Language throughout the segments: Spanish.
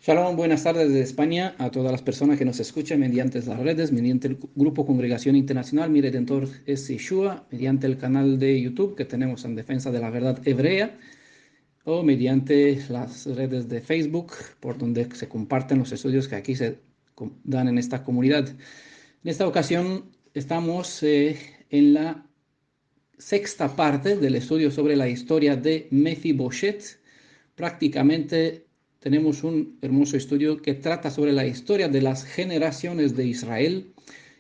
Shalom, buenas tardes desde España a todas las personas que nos escuchan mediante las redes, mediante el grupo Congregación Internacional, Mi Redentor es Yeshua, mediante el canal de YouTube que tenemos en Defensa de la Verdad Hebrea, o mediante las redes de Facebook, por donde se comparten los estudios que aquí se dan en esta comunidad. En esta ocasión estamos en la sexta parte del estudio sobre la historia de Mefiboshet. Prácticamente tenemos un hermoso estudio que trata sobre la historia de las generaciones de Israel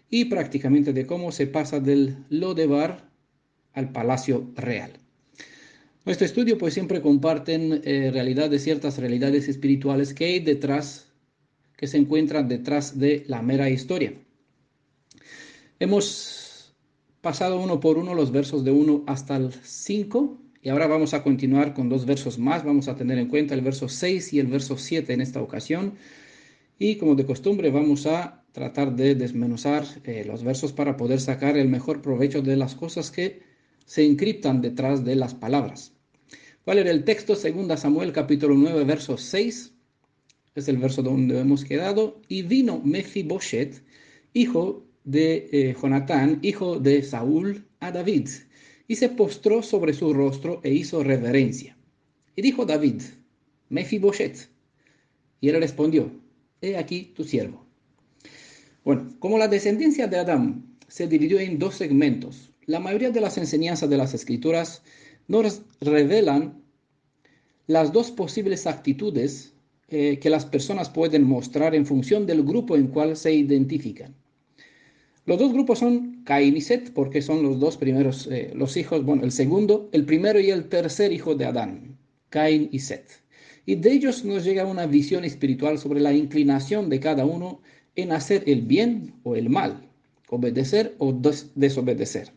y prácticamente de cómo se pasa del Lodebar al Palacio Real. Nuestro estudio pues siempre comparten ciertas realidades espirituales que hay detrás, que se encuentran detrás de la mera historia. Hemos pasado uno por uno los versos de 1 hasta el 5 y ahora vamos a continuar con dos versos más. Vamos a tener en cuenta el verso 6 y el verso 7 en esta ocasión. Y como de costumbre vamos a tratar de desmenuzar los versos para poder sacar el mejor provecho de las cosas que se encriptan detrás de las palabras. ¿Cuál era el texto? 2 Samuel capítulo 9 verso 6. Es el verso donde hemos quedado. Y vino Mefiboshet, hijo de Jonatán, hijo de Saúl, a David, y se postró sobre su rostro e hizo reverencia. Y dijo David, Mefiboshet. Y él respondió, he aquí tu siervo. Bueno, como la descendencia de Adán se dividió en dos segmentos, la mayoría de las enseñanzas de las Escrituras nos revelan las dos posibles actitudes que las personas pueden mostrar en función del grupo en cual se identifican. Los dos grupos son Caín y Set, porque son los dos primeros, los hijos, bueno, el primero y el tercer hijo de Adán, Caín y Set. Y de ellos nos llega una visión espiritual sobre la inclinación de cada uno en hacer el bien o el mal, obedecer o desobedecer.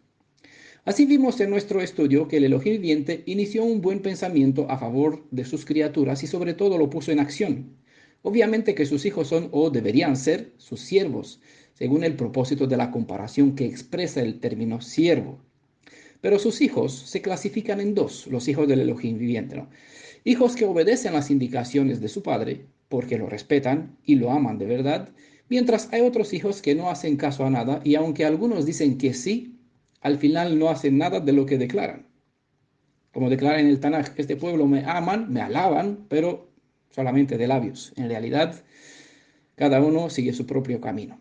Así vimos en nuestro estudio que el Elohim viviente inició un buen pensamiento a favor de sus criaturas y sobre todo lo puso en acción. Obviamente que sus hijos son o deberían ser sus siervos, según el propósito de la comparación que expresa el término siervo. Pero sus hijos se clasifican en dos, los hijos del Elohim viviente, ¿no? Hijos que obedecen las indicaciones de su padre, porque lo respetan y lo aman de verdad, mientras hay otros hijos que no hacen caso a nada y aunque algunos dicen que sí, al final no hacen nada de lo que declaran. Como declara en el Tanaj, este pueblo me aman, me alaban, pero solamente de labios. En realidad, cada uno sigue su propio camino.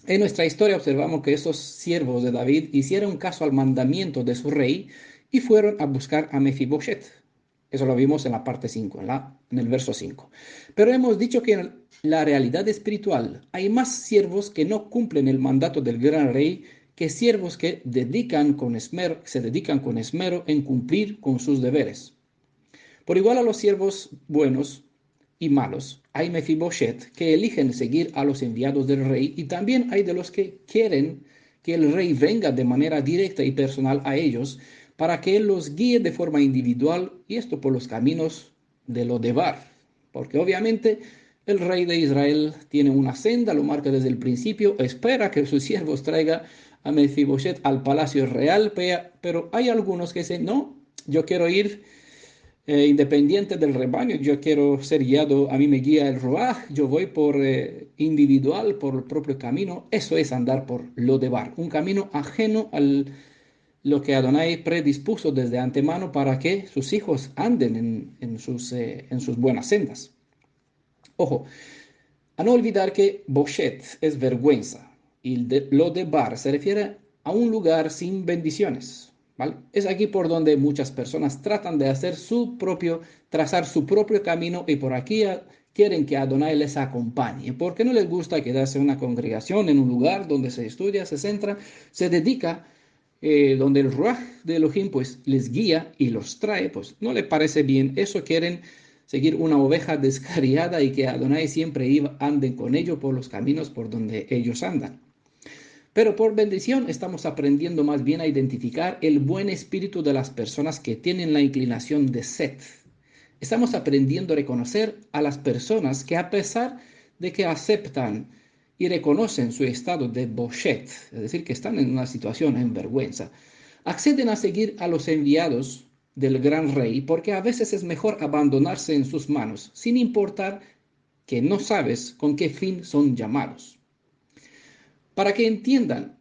En nuestra historia observamos que esos siervos de David hicieron caso al mandamiento de su rey y fueron a buscar a Mefiboshet. Eso lo vimos en la parte 5, en el verso 5. Pero hemos dicho que en la realidad espiritual hay más siervos que no cumplen el mandato del gran rey que siervos que se dedican con esmero en cumplir con sus deberes. Por igual a los siervos buenos y malos, hay Mefiboshet que eligen seguir a los enviados del rey y también hay de los que quieren que el rey venga de manera directa y personal a ellos para que él los guíe de forma individual y esto por los caminos de Lodebar. Porque obviamente el rey de Israel tiene una senda, lo marca desde el principio, espera que sus siervos traigan a Mefiboshet al palacio real, pero hay algunos que dicen, no, yo quiero ir independiente del rebaño, yo quiero ser guiado, a mí me guía el Ruaj, yo voy por individual, por el propio camino. Eso es andar por Lodebar, un camino ajeno a lo que Adonai predispuso desde antemano para que sus hijos anden en sus buenas sendas. Ojo, a no olvidar que Boshet es vergüenza y Lodebar se refiere a un lugar sin bendiciones. ¿Vale? Es aquí por donde muchas personas tratan de trazar su propio camino y por aquí quieren que Adonai les acompañe, porque no les gusta quedarse en una congregación, en un lugar donde se estudia, se centra, se dedica, donde el Ruaj de Elohim pues les guía y los trae, pues no les parece bien. Eso quieren seguir una oveja descarriada y que Adonai siempre anden con ellos por los caminos por donde ellos andan. Pero por bendición estamos aprendiendo más bien a identificar el buen espíritu de las personas que tienen la inclinación de Set. Estamos aprendiendo a reconocer a las personas que a pesar de que aceptan y reconocen su estado de Boshet, es decir, que están en una situación en vergüenza, acceden a seguir a los enviados del gran rey porque a veces es mejor abandonarse en sus manos, sin importar que no sabes con qué fin son llamados. Para que entiendan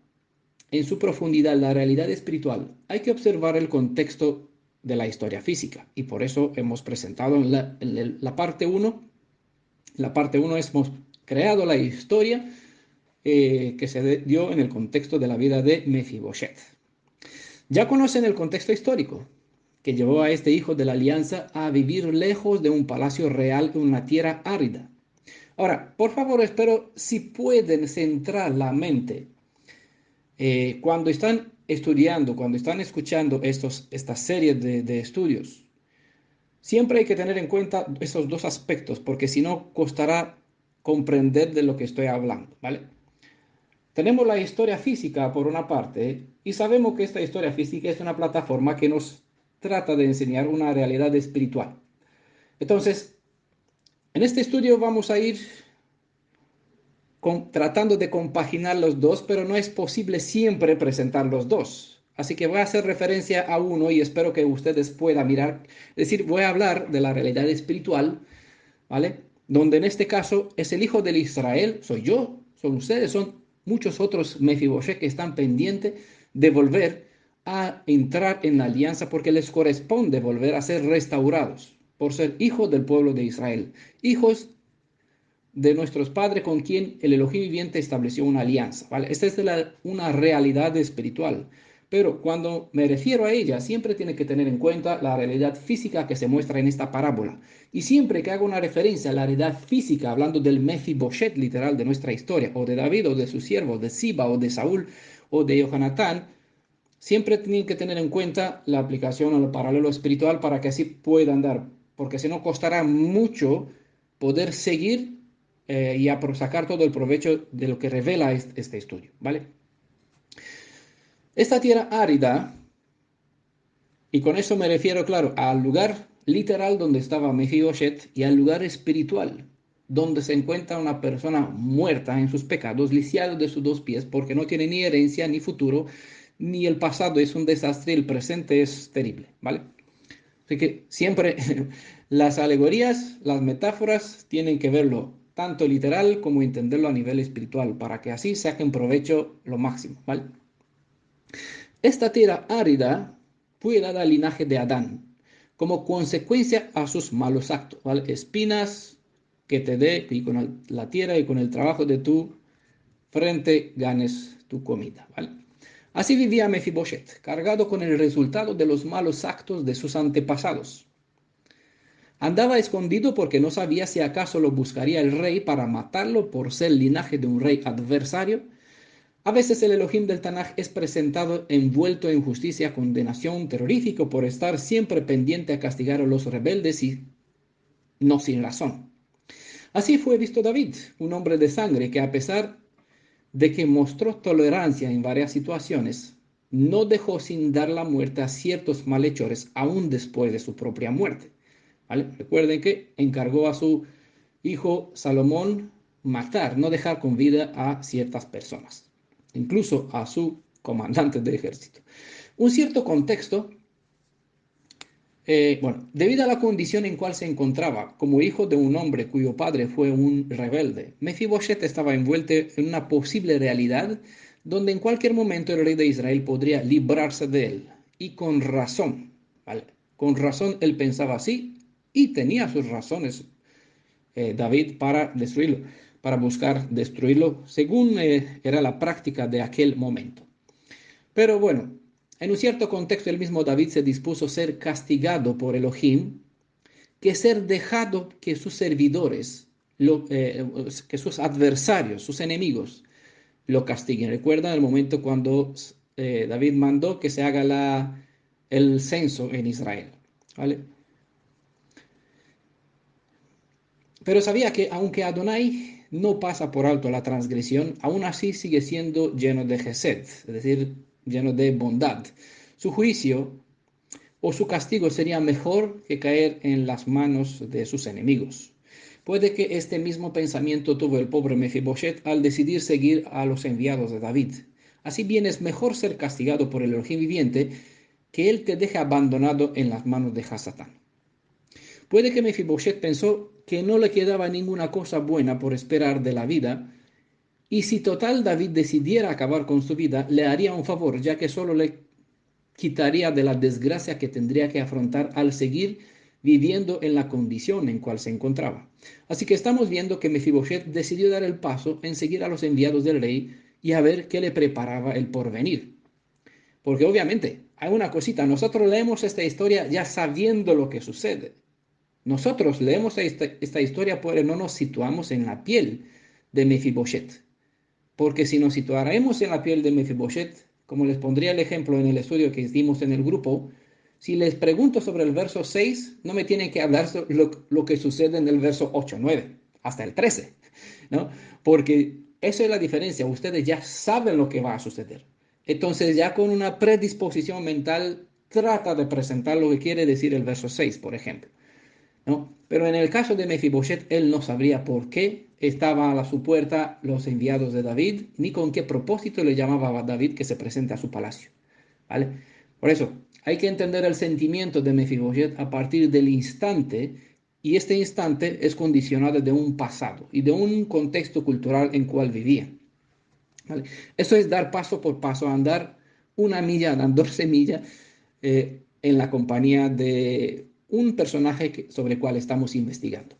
en su profundidad la realidad espiritual, hay que observar el contexto de la historia física. Y por eso hemos presentado en la parte 1. La parte 1 hemos creado la historia que se dio en el contexto de la vida de Mefiboset. Ya conocen el contexto histórico que llevó a este hijo de la alianza a vivir lejos de un palacio real en una tierra árida. Ahora, por favor, espero si pueden centrar la mente cuando están estudiando, cuando están escuchando estas series de estudios. Siempre hay que tener en cuenta esos dos aspectos, porque si no, costará comprender de lo que estoy hablando, ¿vale? Tenemos la historia física por una parte, y sabemos que esta historia física es una plataforma que nos trata de enseñar una realidad espiritual. Entonces, en este estudio vamos a ir tratando de compaginar los dos, pero no es posible siempre presentar los dos. Así que voy a hacer referencia a uno y espero que ustedes puedan mirar. Es decir, voy a hablar de la realidad espiritual, ¿vale? Donde en este caso es el hijo del Israel, soy yo, son ustedes, son muchos otros Mefiboset que están pendientes de volver a entrar en la alianza porque les corresponde volver a ser restaurados por ser hijos del pueblo de Israel, hijos de nuestros padres con quien el Elohim viviente estableció una alianza, ¿vale? Esta es una realidad espiritual. Pero cuando me refiero a ella, siempre tiene que tener en cuenta la realidad física que se muestra en esta parábola. Y siempre que hago una referencia a la realidad física, hablando del Mefiboset literal de nuestra historia, o de David, o de sus siervos, de Siba, o de Saúl, o de Jonatán, siempre tienen que tener en cuenta la aplicación al paralelo espiritual para que así puedan dar, porque si no costará mucho poder seguir y sacar todo el provecho de lo que revela este estudio, ¿vale? Esta tierra árida, y con eso me refiero, claro, al lugar literal donde estaba Mefiboset y al lugar espiritual, donde se encuentra una persona muerta en sus pecados, lisiado de sus dos pies, porque no tiene ni herencia ni futuro, ni el pasado es un desastre, el presente es terrible, ¿vale? Así que siempre las alegorías, las metáforas, tienen que verlo tanto literal como entenderlo a nivel espiritual, para que así saquen provecho lo máximo, ¿vale? Esta tierra árida fue dada al linaje de Adán, como consecuencia a sus malos actos, ¿vale? Espinas que te dé, y con la tierra y con el trabajo de tu frente ganes tu comida, ¿vale? Así vivía Mefiboset, cargado con el resultado de los malos actos de sus antepasados. Andaba escondido porque no sabía si acaso lo buscaría el rey para matarlo por ser linaje de un rey adversario. A veces el Elohim del Tanaj es presentado envuelto en justicia, condenación, terrorífico por estar siempre pendiente a castigar a los rebeldes y no sin razón. Así fue visto David, un hombre de sangre que a pesar de que mostró tolerancia en varias situaciones, no dejó sin dar la muerte a ciertos malhechores aún después de su propia muerte. ¿Vale? Recuerden que encargó a su hijo Salomón matar, no dejar con vida a ciertas personas, incluso a su comandante de ejército. Un cierto contexto, debido a la condición en cual se encontraba como hijo de un hombre cuyo padre fue un rebelde, Mefiboset estaba envuelto en una posible realidad donde en cualquier momento el rey de Israel podría librarse de él. Y con razón, ¿vale? Con razón él pensaba así y tenía sus razones David para destruirlo, para buscar destruirlo, según era la práctica de aquel momento. Pero bueno, en un cierto contexto el mismo David se dispuso a ser castigado por Elohim, que ser dejado que sus servidores, que sus adversarios, sus enemigos, lo castiguen. ¿Recuerdan el momento cuando David mandó que se haga el censo en Israel? ¿Vale? Pero sabía que aunque Adonai no pasa por alto la transgresión, aún así sigue siendo lleno de Gesed, es decir, lleno de bondad. Su juicio o su castigo sería mejor que caer en las manos de sus enemigos. Puede que este mismo pensamiento tuvo el pobre Mefiboset al decidir seguir a los enviados de David. Así bien es mejor ser castigado por el Elohim viviente que él te deje abandonado en las manos de Hasatán. Puede que Mefiboset pensó que no le quedaba ninguna cosa buena por esperar de la vida, y si total David decidiera acabar con su vida, le haría un favor, ya que solo le quitaría de la desgracia que tendría que afrontar al seguir viviendo en la condición en cual se encontraba. Así que estamos viendo que Mefiboset decidió dar el paso en seguir a los enviados del rey y a ver qué le preparaba el porvenir. Porque obviamente hay una cosita, nosotros leemos esta historia ya sabiendo lo que sucede. Nosotros leemos esta historia, pero no nos situamos en la piel de Mefiboset. Porque si nos situáramos en la piel de Mefiboset, como les pondría el ejemplo en el estudio que hicimos en el grupo, si les pregunto sobre el verso 6, no me tienen que hablar sobre lo que sucede en el verso 8, 9, hasta el 13, ¿no? Porque eso es la diferencia, ustedes ya saben lo que va a suceder. Entonces ya con una predisposición mental trata de presentar lo que quiere decir el verso 6, por ejemplo, ¿no? Pero en el caso de Mefiboset, él no sabría por qué estaban a su puerta los enviados de David, ni con qué propósito le llamaba a David que se presente a su palacio, ¿vale? Por eso, hay que entender el sentimiento de Mefiboset a partir del instante, y este instante es condicionado de un pasado y de un contexto cultural en cual vivía, ¿vale? Esto es dar paso por paso, andar una milla, andar 12 millas en la compañía de un personaje sobre el cual estamos investigando.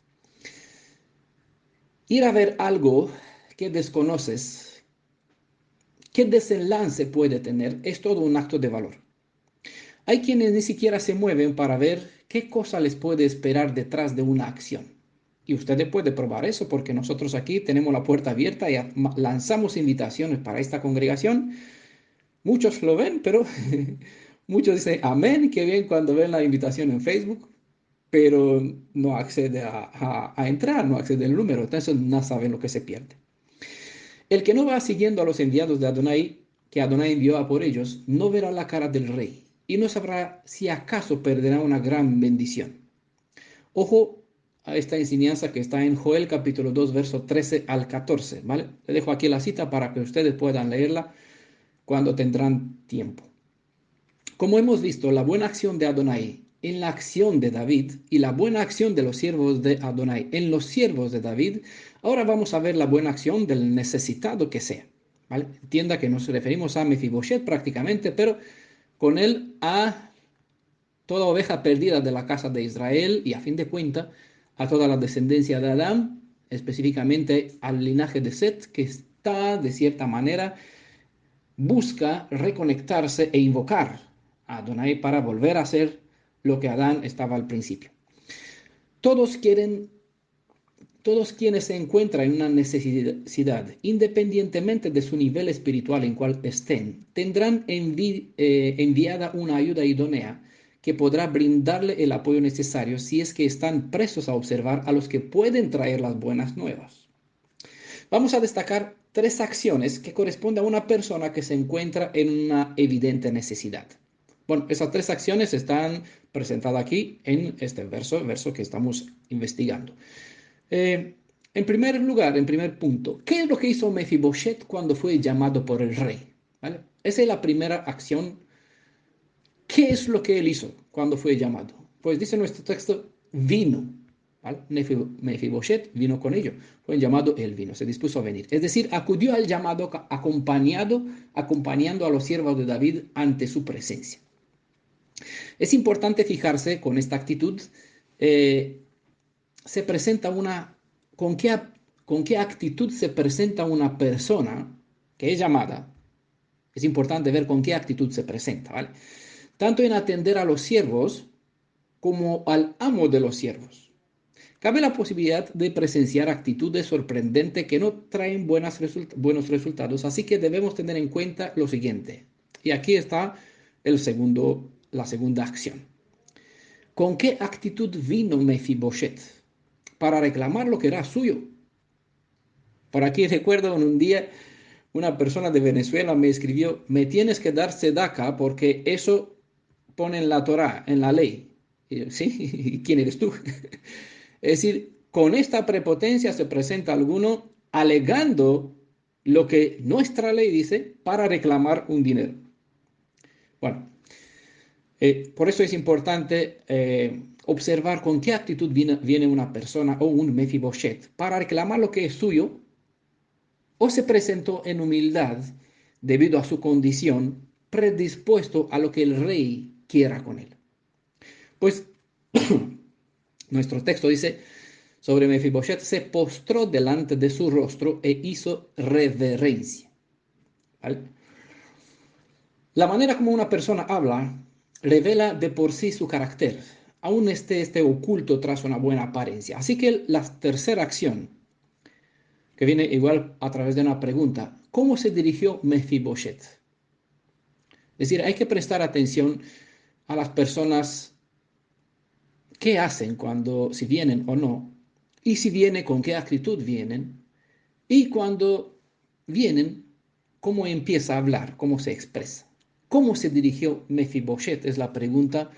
Ir a ver algo que desconoces, qué desenlace puede tener, es todo un acto de valor. Hay quienes ni siquiera se mueven para ver qué cosa les puede esperar detrás de una acción. Y ustedes pueden probar eso porque nosotros aquí tenemos la puerta abierta y lanzamos invitaciones para esta congregación. Muchos lo ven, pero muchos dicen amén, qué bien cuando ven la invitación en Facebook, pero no accede a entrar, no accede al número, entonces no saben lo que se pierde. El que no va siguiendo a los enviados de Adonai, que Adonai envió a por ellos, no verá la cara del rey y no sabrá si acaso perderá una gran bendición. Ojo a esta enseñanza que está en Joel capítulo 2, verso 13 al 14, ¿vale? Le dejo aquí la cita para que ustedes puedan leerla cuando tendrán tiempo. Como hemos visto, la buena acción de Adonai en la acción de David y la buena acción de los siervos de Adonai en los siervos de David, ahora vamos a ver la buena acción del necesitado que sea, ¿vale? Entienda que nos referimos a Mefiboset prácticamente, pero con él a toda oveja perdida de la casa de Israel y a fin de cuentas a toda la descendencia de Adán, específicamente al linaje de Set, que está de cierta manera busca reconectarse e invocar a Adonai para volver a ser lo que Adán estaba al principio. Todos quieren, todos quienes se encuentran en una necesidad, independientemente de su nivel espiritual en cual estén, tendrán enviada una ayuda idónea que podrá brindarle el apoyo necesario si es que están prestos a observar a los que pueden traer las buenas nuevas. Vamos a destacar tres acciones que corresponden a una persona que se encuentra en una evidente necesidad. Bueno, esas tres acciones están presentadas aquí en este verso que estamos investigando. En primer lugar, en primer punto, ¿qué es lo que hizo Mefiboset cuando fue llamado por el rey? ¿Vale? Esa es la primera acción. ¿Qué es lo que él hizo cuando fue llamado? Pues dice nuestro texto, vino. ¿Vale? Mefiboset vino con ello. Fue llamado, él vino, se dispuso a venir. Es decir, acudió al llamado acompañando a los siervos de David ante su presencia. Es importante fijarse con esta actitud, se presenta con qué actitud se presenta una persona que es llamada. Es importante ver con qué actitud se presenta, ¿vale? Tanto en atender a los siervos como al amo de los siervos. Cabe la posibilidad de presenciar actitudes sorprendentes que no traen buenos resultados, así que debemos tener en cuenta lo siguiente. Y aquí está la segunda acción. ¿Con qué actitud vino Mefiboset? Para reclamar lo que era suyo. Por aquí recuerdo en un día una persona de Venezuela me escribió, me tienes que dar sedaca porque eso pone en la Torá, en la ley. Y yo, ¿sí? ¿Quién eres tú? Es decir, con esta prepotencia se presenta alguno alegando lo que nuestra ley dice para reclamar un dinero. Bueno, por eso es importante observar con qué actitud viene una persona o un Mefiboshet para reclamar lo que es suyo, o se presentó en humildad debido a su condición, predispuesto a lo que el rey quiera con él. Pues nuestro texto dice sobre Mefiboshet: se postró delante de su rostro e hizo reverencia. ¿Vale? La manera como una persona habla revela de por sí su carácter, aún esté oculto tras una buena apariencia. Así que la tercera acción, que viene igual a través de una pregunta: ¿cómo se dirigió Mefiboshet? Es decir, hay que prestar atención a las personas, qué hacen cuando, si vienen o no, y si vienen, con qué actitud vienen, y cuando vienen, cómo empieza a hablar, cómo se expresa. ¿Cómo se dirigió Mefiboshet? Es la pregunta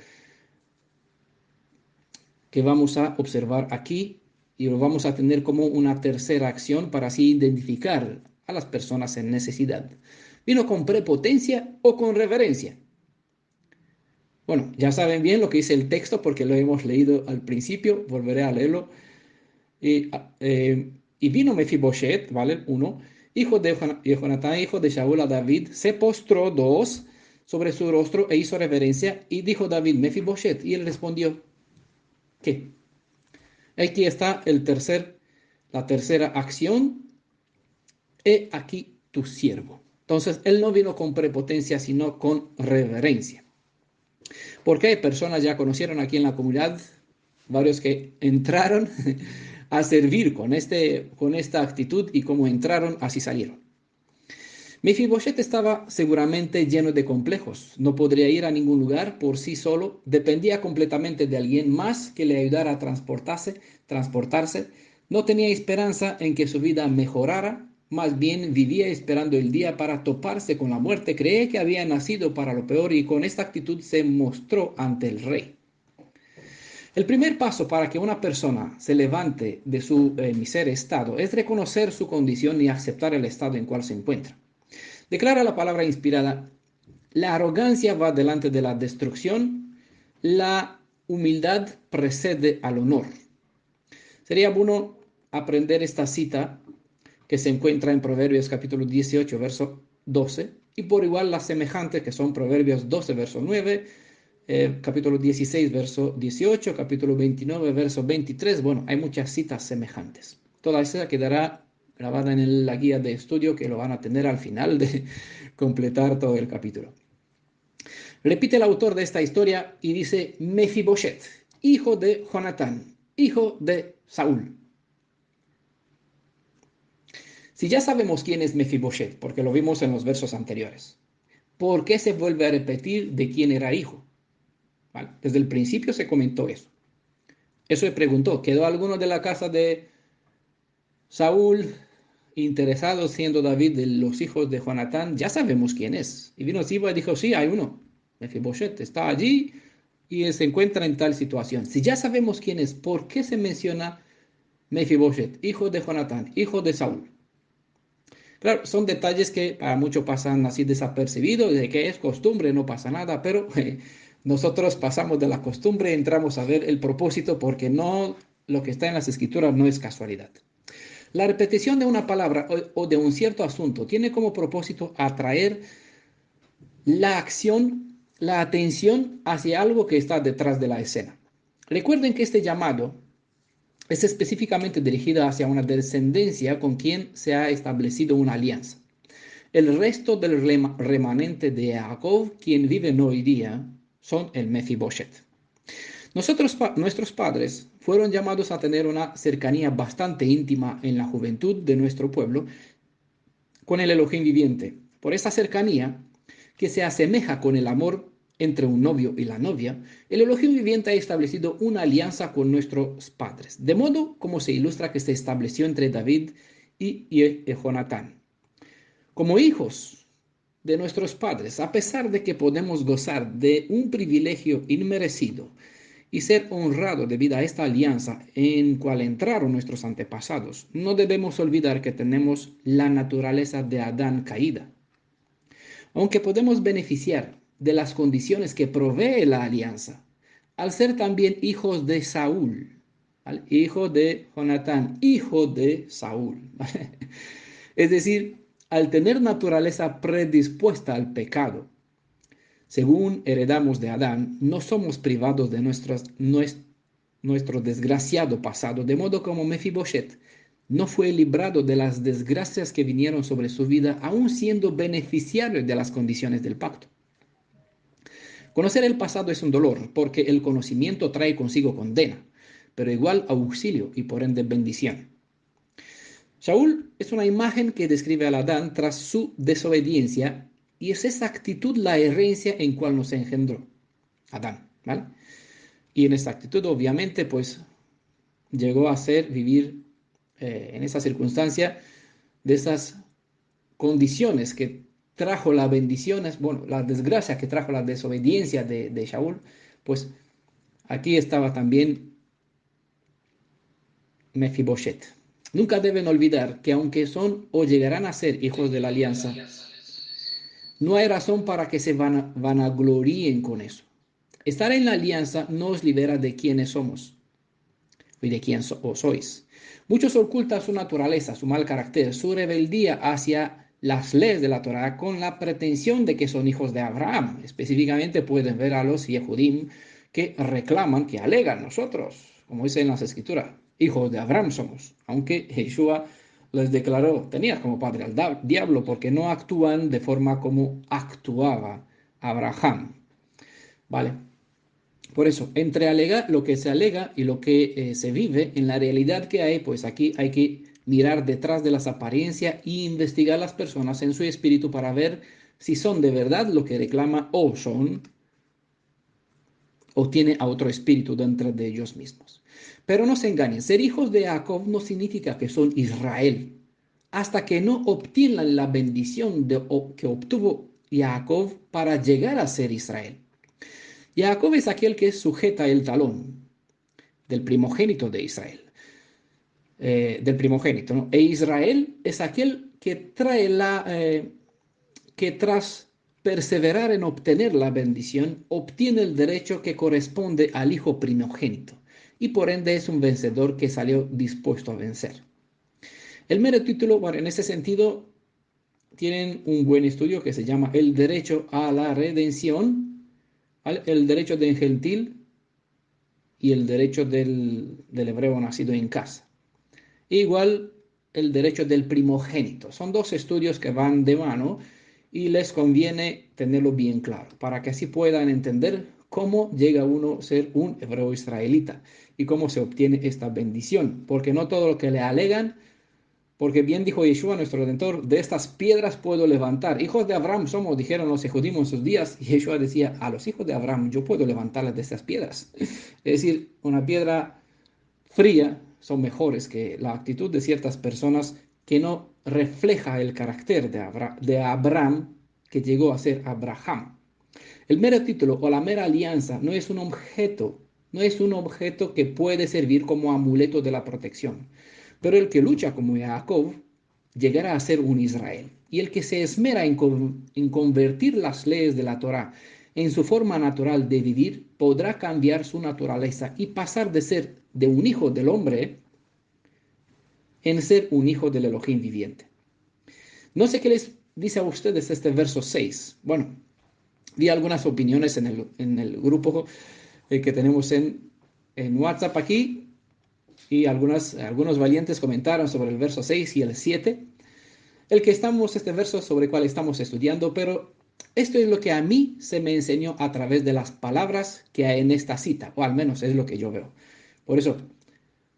que vamos a observar aquí y lo vamos a tener como una tercera acción para así identificar a las personas en necesidad. ¿Vino con prepotencia o con reverencia? Bueno, ya saben bien lo que dice el texto porque lo hemos leído al principio, volveré a leerlo. Y vino Mefiboshet, ¿vale? 1, hijo de Jonatán, hijo de Shaul, a David, se postró, 2, sobre su rostro e hizo reverencia, y dijo David: Mefiboshet, y él respondió: ¿qué? Aquí está la tercera acción: he aquí tu siervo. Entonces, él no vino con prepotencia, sino con reverencia. Porque hay personas, ya conocieron aquí en la comunidad, varios que entraron a servir con esta actitud, y como entraron, así salieron. Mefiboshet estaba seguramente lleno de complejos. No podría ir a ningún lugar por sí solo. Dependía completamente de alguien más que le ayudara a transportarse. No tenía esperanza en que su vida mejorara. Más bien vivía esperando el día para toparse con la muerte. Creía que había nacido para lo peor, y con esta actitud se mostró ante el rey. El primer paso para que una persona se levante de su miserable estado es reconocer su condición y aceptar el estado en cual se encuentra. Declara la palabra inspirada: la arrogancia va delante de la destrucción, la humildad precede al honor. Sería bueno aprender esta cita que se encuentra en Proverbios capítulo 18, verso 12, y por igual las semejantes que son Proverbios 12, verso 9, capítulo 16, verso 18, capítulo 29, verso 23. Bueno, hay muchas citas semejantes. Toda esa quedará grabada en la guía de estudio que lo van a tener al final de completar todo el capítulo. Repite el autor de esta historia y dice: Mefiboshet, hijo de Jonatán, hijo de Saúl. Si ya sabemos quién es Mefiboshet, porque lo vimos en los versos anteriores, ¿por qué se vuelve a repetir de quién era hijo? ¿Vale? Desde el principio se comentó eso. Eso se preguntó: ¿quedó alguno de la casa de Saúl interesado, siendo David de los hijos de Jonatán? Ya sabemos quién es. Y vino Siba y dijo: sí, hay uno. Mefiboshet está allí y se encuentra en tal situación. Si ya sabemos quién es, ¿por qué se menciona Mefiboshet, hijo de Jonatán, hijo de Saúl? Claro, son detalles que para muchos pasan así desapercibidos, de que es costumbre, no pasa nada, pero nosotros pasamos de la costumbre, entramos a ver el propósito, porque no, lo que está en las escrituras no es casualidad. La repetición de una palabra o de un cierto asunto tiene como propósito atraer la acción, la atención hacia algo que está detrás de la escena. Recuerden que este llamado es específicamente dirigido hacia una descendencia con quien se ha establecido una alianza. El resto del remanente de Jacob, quien vive hoy día, son el Mefiboshet. Nuestros padres fueron llamados a tener una cercanía bastante íntima en la juventud de nuestro pueblo con el Elohim viviente. Por esta cercanía, que se asemeja con el amor entre un novio y la novia, el Elohim viviente ha establecido una alianza con nuestros padres, de modo como se ilustra que se estableció entre David y Jonatán. Como hijos de nuestros padres, a pesar de que podemos gozar de un privilegio inmerecido y ser honrado debido a esta alianza en cual entraron nuestros antepasados, no debemos olvidar que tenemos la naturaleza de Adán caída. Aunque podemos beneficiar de las condiciones que provee la alianza, al ser también hijos de Saúl, ¿vale? Hijo de Jonatán, hijo de Saúl, ¿vale? Es decir, al tener naturaleza predispuesta al pecado, según heredamos de Adán, no somos privados de nuestro desgraciado pasado, de modo como Mefiboset no fue librado de las desgracias que vinieron sobre su vida, aun siendo beneficiario de las condiciones del pacto. Conocer el pasado es un dolor, porque el conocimiento trae consigo condena, pero igual auxilio y por ende bendición. Saúl es una imagen que describe al Adán tras su desobediencia, y es esa actitud la herencia en cual nos engendró Adán, ¿vale? Y en esta actitud, obviamente, pues llegó a ser vivir en esa circunstancia de esas condiciones que trajo la bendición, bueno, la desgracia que trajo la desobediencia de Saúl, pues aquí estaba también Mefiboset. Nunca deben olvidar que aunque son o llegarán a ser hijos de la alianza, no hay razón para que se vanagloríen con eso. Estar en la alianza nos libera de quiénes somos y de quién sois. Muchos ocultan su naturaleza, su mal carácter, su rebeldía hacia las leyes de la Torah con la pretensión de que son hijos de Abraham. Específicamente pueden ver a los Yehudim que reclaman, que alegan nosotros, como dice en las Escrituras, hijos de Abraham somos, aunque Yeshua les declaró, tenía como padre al diablo, porque no actúan de forma como actuaba Abraham. ¿Vale? Por eso, entre lo que se alega y lo que se vive, en la realidad que hay, pues aquí hay que mirar detrás de las apariencias e investigar a las personas en su espíritu para ver si son de verdad lo que reclama o son o tiene a otro espíritu dentro de ellos mismos. Pero no se engañen, ser hijos de Jacob no significa que son Israel, hasta que no obtienen la bendición que obtuvo Jacob para llegar a ser Israel. Jacob es aquel que sujeta el talón del primogénito de Israel, del primogénito, ¿no? E Israel es aquel que que tras perseverar en obtener la bendición, obtiene el derecho que corresponde al hijo primogénito, y por ende es un vencedor que salió dispuesto a vencer. El mero título, bueno, en ese sentido, tienen un buen estudio que se llama El derecho a la redención, el derecho del gentil y el derecho del hebreo nacido en casa. Igual el derecho del primogénito. Son dos estudios que van de mano y les conviene tenerlo bien claro para que así puedan entender cómo llega uno a ser un hebreo israelita y cómo se obtiene esta bendición. Porque no todo lo que le alegan, porque bien dijo Yeshua, nuestro Redentor, de estas piedras puedo levantar. Hijos de Abraham somos, dijeron los Yehudim en sus días. Y Yeshua decía, a los hijos de Abraham yo puedo levantarles de estas piedras. Es decir, una piedra fría son mejores que la actitud de ciertas personas que no refleja el carácter de Abraham que llegó a ser Abraham. El mero título o la mera alianza no es un objeto que puede servir como amuleto de la protección. Pero el que lucha como Jacob llegará a ser un Israel. Y el que se esmera en convertir las leyes de la Torah en su forma natural de vivir, podrá cambiar su naturaleza y pasar de ser de un hijo del hombre en ser un hijo del Elohim viviente. No sé qué les dice a ustedes este verso 6. Bueno, vi algunas opiniones en el grupo que tenemos en WhatsApp aquí y algunos valientes comentaron sobre el verso 6 y el 7. Este verso sobre el cual estamos estudiando, pero esto es lo que a mí se me enseñó a través de las palabras que hay en esta cita, o al menos es lo que yo veo. Por eso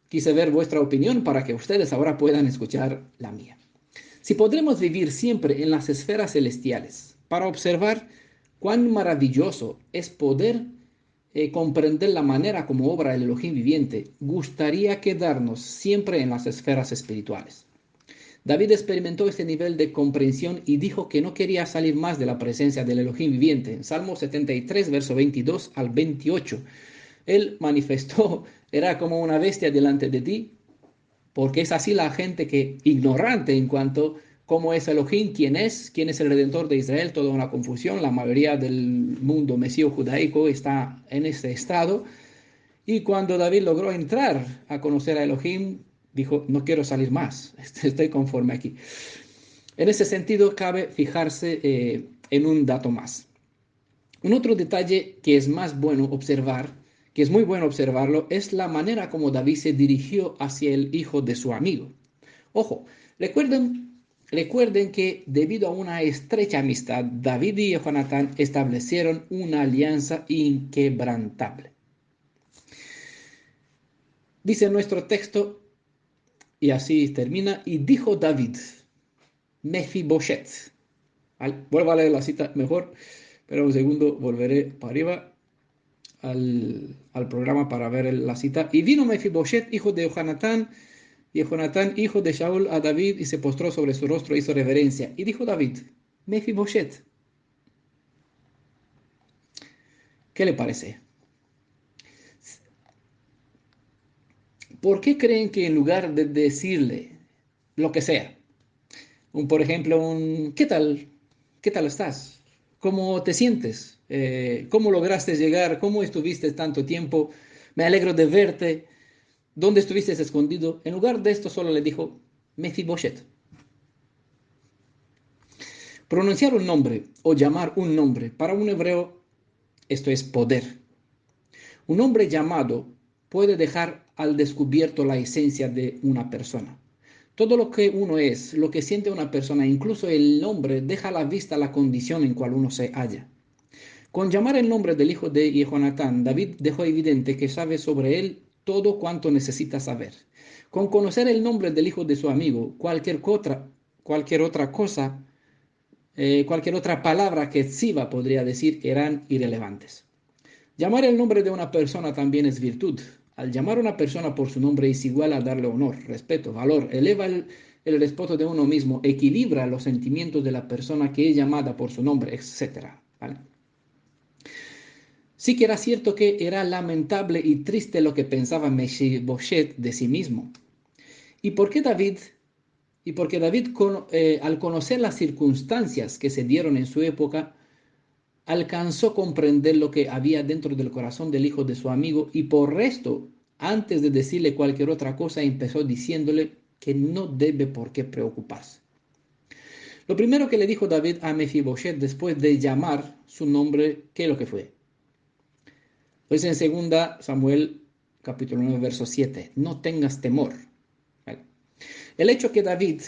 quise ver vuestra opinión para que ustedes ahora puedan escuchar la mía. Si podremos vivir siempre en las esferas celestiales para observar cuán maravilloso es poder comprender la manera como obra el Elohim viviente, gustaría quedarnos siempre en las esferas espirituales. David experimentó este nivel de comprensión y dijo que no quería salir más de la presencia del Elohim viviente. En Salmo 73, verso 22 al 28, él manifestó, era como una bestia delante de ti, porque es así la gente que ignorante en cuanto ¿Cómo es Elohim? ¿Quién es? ¿Quién es el Redentor de Israel? Toda una confusión. La mayoría del mundo mesío judaico está en ese estado. Y cuando David logró entrar a conocer a Elohim, dijo, no quiero salir más, estoy conforme aquí. En ese sentido, cabe fijarse en un dato más. Un otro detalle que es más bueno observar, que es muy bueno observarlo, es la manera como David se dirigió hacia el hijo de su amigo. Ojo, recuerden que debido a una estrecha amistad, David y Jonatán establecieron una alianza inquebrantable. Dice nuestro texto, y así termina, y dijo David, Mefiboshet. Vuelvo a leer la cita mejor, pero un segundo volveré para arriba al programa para ver la cita. Y vino Mefiboshet, hijo de Jonatán, y Jonatán, hijo de Shaul, a David, y se postró sobre su rostro e hizo reverencia. Y dijo David, Mefiboshet, ¿qué le parece? ¿Por qué creen que en lugar de decirle lo que sea, por ejemplo, ¿qué tal? ¿Qué tal estás? ¿Cómo te sientes? ¿Cómo lograste llegar? ¿Cómo estuviste tanto tiempo? Me alegro de verte. ¿Dónde estuviste escondido? En lugar de esto solo le dijo Mefiboshet. Pronunciar un nombre o llamar un nombre para un hebreo, esto es poder. Un hombre llamado puede dejar al descubierto la esencia de una persona. Todo lo que uno es, lo que siente una persona, incluso el nombre, deja a la vista la condición en cual uno se halla. Con llamar el nombre del hijo de Jonatán, David dejó evidente que sabe sobre él todo cuanto necesita saber. Con conocer el nombre del hijo de su amigo, cualquier otra cosa, cualquier otra palabra que Tziba podría decir eran irrelevantes. Llamar el nombre de una persona también es virtud. Al llamar a una persona por su nombre es igual a darle honor, respeto, valor, eleva el respeto de uno mismo, equilibra los sentimientos de la persona que es llamada por su nombre, etc. ¿Vale? Sí que era cierto que era lamentable y triste lo que pensaba Mefiboshet de sí mismo. ¿Y por qué David? Y porque David, al conocer las circunstancias que se dieron en su época, alcanzó a comprender lo que había dentro del corazón del hijo de su amigo y por esto, antes de decirle cualquier otra cosa, empezó diciéndole que no debe por qué preocuparse. Lo primero que le dijo David a Mefiboshet después de llamar su nombre, ¿qué es lo que fue? Pues en 2 Samuel capítulo 9, verso 7, no tengas temor. ¿Vale? El hecho que David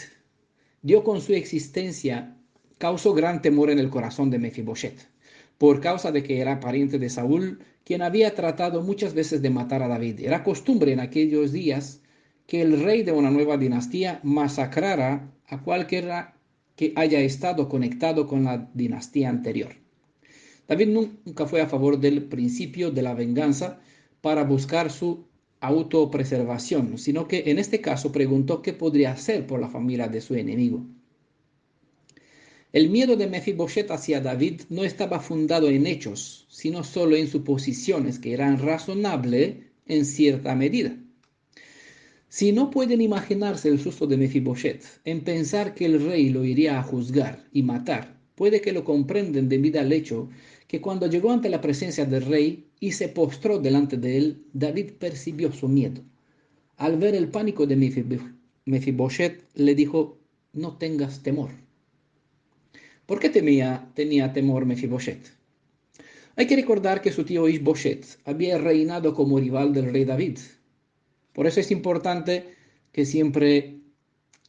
dio con su existencia causó gran temor en el corazón de Mefiboshet, por causa de que era pariente de Saúl, quien había tratado muchas veces de matar a David. Era costumbre en aquellos días que el rey de una nueva dinastía masacrara a cualquiera que haya estado conectado con la dinastía anterior. David nunca fue a favor del principio de la venganza para buscar su autopreservación, sino que en este caso preguntó qué podría hacer por la familia de su enemigo. El miedo de Mefiboshet hacia David no estaba fundado en hechos, sino solo en suposiciones que eran razonables en cierta medida. Si no pueden imaginarse el susto de Mefiboshet en pensar que el rey lo iría a juzgar y matar, puede que lo comprenden debido al hecho que cuando llegó ante la presencia del rey y se postró delante de él, David percibió su miedo. Al ver el pánico de Mefiboshet, le dijo, no tengas temor. ¿Por qué tenía temor Mefiboshet? Hay que recordar que su tío Ishboshet había reinado como rival del rey David. Por eso es importante que siempre,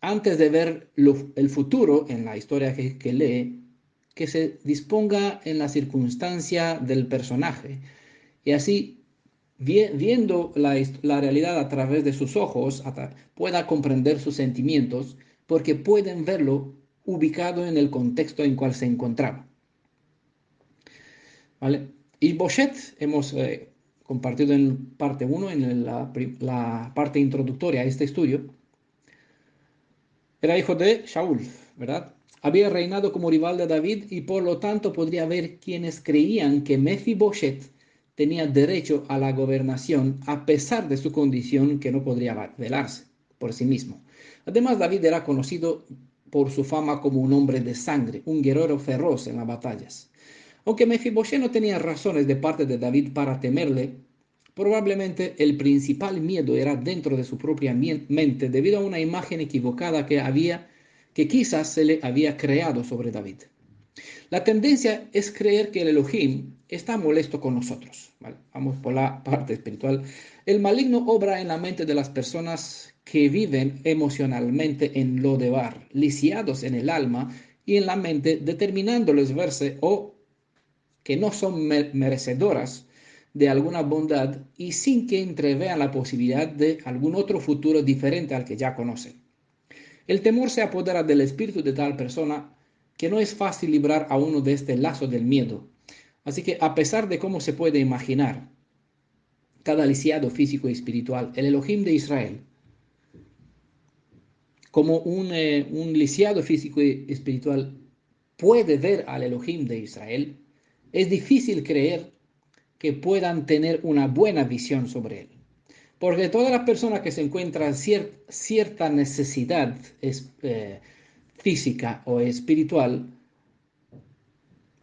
antes de ver el futuro en la historia que lee, que se disponga en la circunstancia del personaje. Y así, viendo la realidad a través de sus ojos, pueda comprender sus sentimientos, porque pueden verlo ubicado en el contexto en cual se encontraba. ¿Vale? Ishboshet hemos compartido en parte 1, en la parte introductoria a este estudio, era hijo de Shaul, ¿verdad? Había reinado como rival de David y por lo tanto podría haber quienes creían que Mefiboshet tenía derecho a la gobernación a pesar de su condición que no podría velarse por sí mismo. Además, David era conocido por su fama como un hombre de sangre, un guerrero feroz en las batallas. Aunque Mefibosheth no tenía razones de parte de David para temerle, probablemente el principal miedo era dentro de su propia mente debido a una imagen equivocada que quizás se le había creado sobre David. La tendencia es creer que el Elohim está molesto con nosotros. ¿Vale? Vamos por la parte espiritual. El maligno obra en la mente de las personas que viven emocionalmente en Lodebar, lisiados en el alma y en la mente, determinándoles verse o que no son merecedoras de alguna bondad y sin que entrevean la posibilidad de algún otro futuro diferente al que ya conocen. El temor se apodera del espíritu de tal persona que no es fácil librar a uno de este lazo del miedo. Así que a pesar de cómo se puede imaginar cada lisiado físico y espiritual, el Elohim de Israel, como un lisiado físico y espiritual puede ver al Elohim de Israel, es difícil creer que puedan tener una buena visión sobre él. Porque toda la persona que se encuentra en cierta necesidad física o espiritual,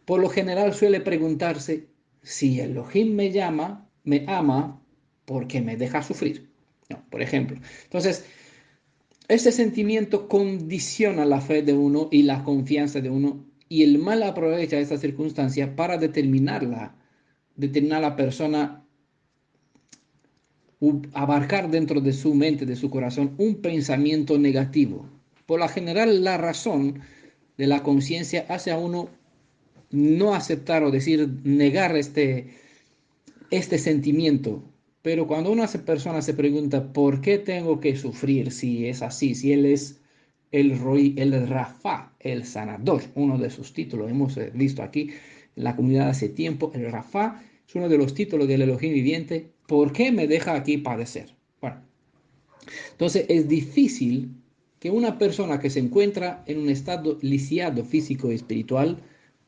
por lo general suele preguntarse, si Elohim me llama, me ama, ¿por qué me deja sufrir? No, por ejemplo. Entonces, este sentimiento condiciona la fe de uno y la confianza de uno, y el mal aprovecha esta circunstancia para determinar a la persona, abarcar dentro de su mente, de su corazón, un pensamiento negativo. Por lo general, la razón de la conciencia hace a uno no aceptar o decir, negar este sentimiento. Pero cuando una persona se pregunta, ¿por qué tengo que sufrir si es así? Si él es el Roy, el Rafa, el sanador, uno de sus títulos, hemos visto aquí en la comunidad hace tiempo, el Rafa es uno de los títulos del Elohim viviente. ¿Por qué me deja aquí padecer? Bueno, entonces es difícil que una persona que se encuentra en un estado lisiado físico y espiritual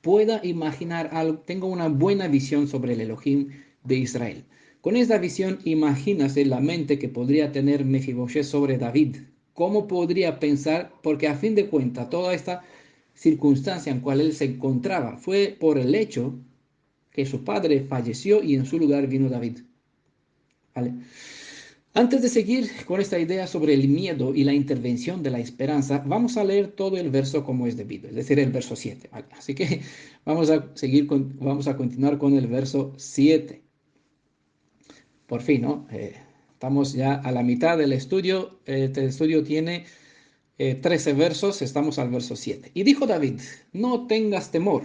pueda imaginar algo, tenga una buena visión sobre el Elohim de Israel. Con esta visión, imagínase la mente que podría tener Mefibosheth sobre David. ¿Cómo podría pensar? Porque a fin de cuentas, toda esta circunstancia en cual él se encontraba fue por el hecho que su padre falleció y en su lugar vino David. ¿Vale? Antes de seguir con esta idea sobre el miedo y la intervención de la esperanza, vamos a leer todo el verso como es debido, es decir, el verso 7. ¿Vale? Así que vamos a continuar con el verso 7. Por fin, ¿no? Estamos ya a la mitad del estudio. Este estudio tiene 13 versos, estamos al verso 7. Y dijo David, no tengas temor,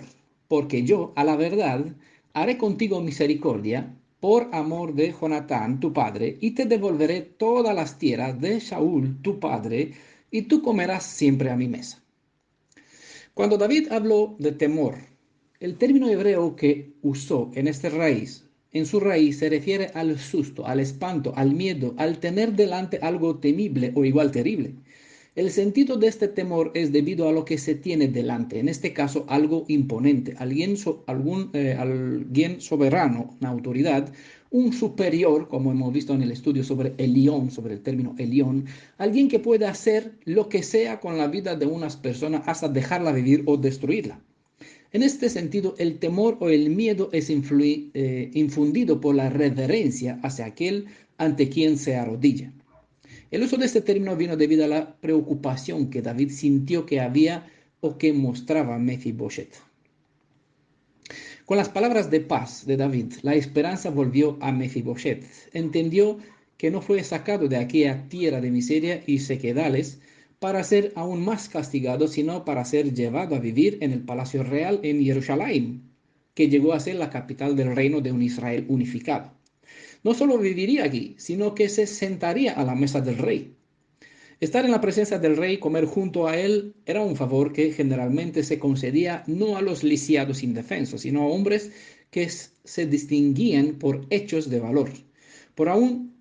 porque yo, a la verdad, haré contigo misericordia por amor de Jonatán, tu padre, y te devolveré todas las tierras de Shaul, tu padre, y tú comerás siempre a mi mesa. Cuando David habló de temor, el término hebreo que usó en su raíz se refiere al susto, al espanto, al miedo, al tener delante algo temible o igual terrible. El sentido de este temor es debido a lo que se tiene delante, en este caso algo imponente, alguien soberano, una autoridad, un superior, como hemos visto en el estudio sobre Elión, sobre el término Elión, alguien que puede hacer lo que sea con la vida de unas personas hasta dejarla vivir o destruirla. En este sentido, el temor o el miedo es infundido por la reverencia hacia aquel ante quien se arrodilla. El uso de este término vino debido a la preocupación que David sintió que había o que mostraba Mefibosheth. Con las palabras de paz de David, la esperanza volvió a Mefibosheth. Entendió que no fue sacado de aquella tierra de miseria y sequedales para ser aún más castigado, sino para ser llevado a vivir en el palacio real en Jerusalén, que llegó a ser la capital del reino de un Israel unificado. No solo viviría allí, sino que se sentaría a la mesa del rey. Estar en la presencia del rey, comer junto a él, era un favor que generalmente se concedía no a los lisiados indefensos, sino a hombres que se distinguían por hechos de valor. Pero aún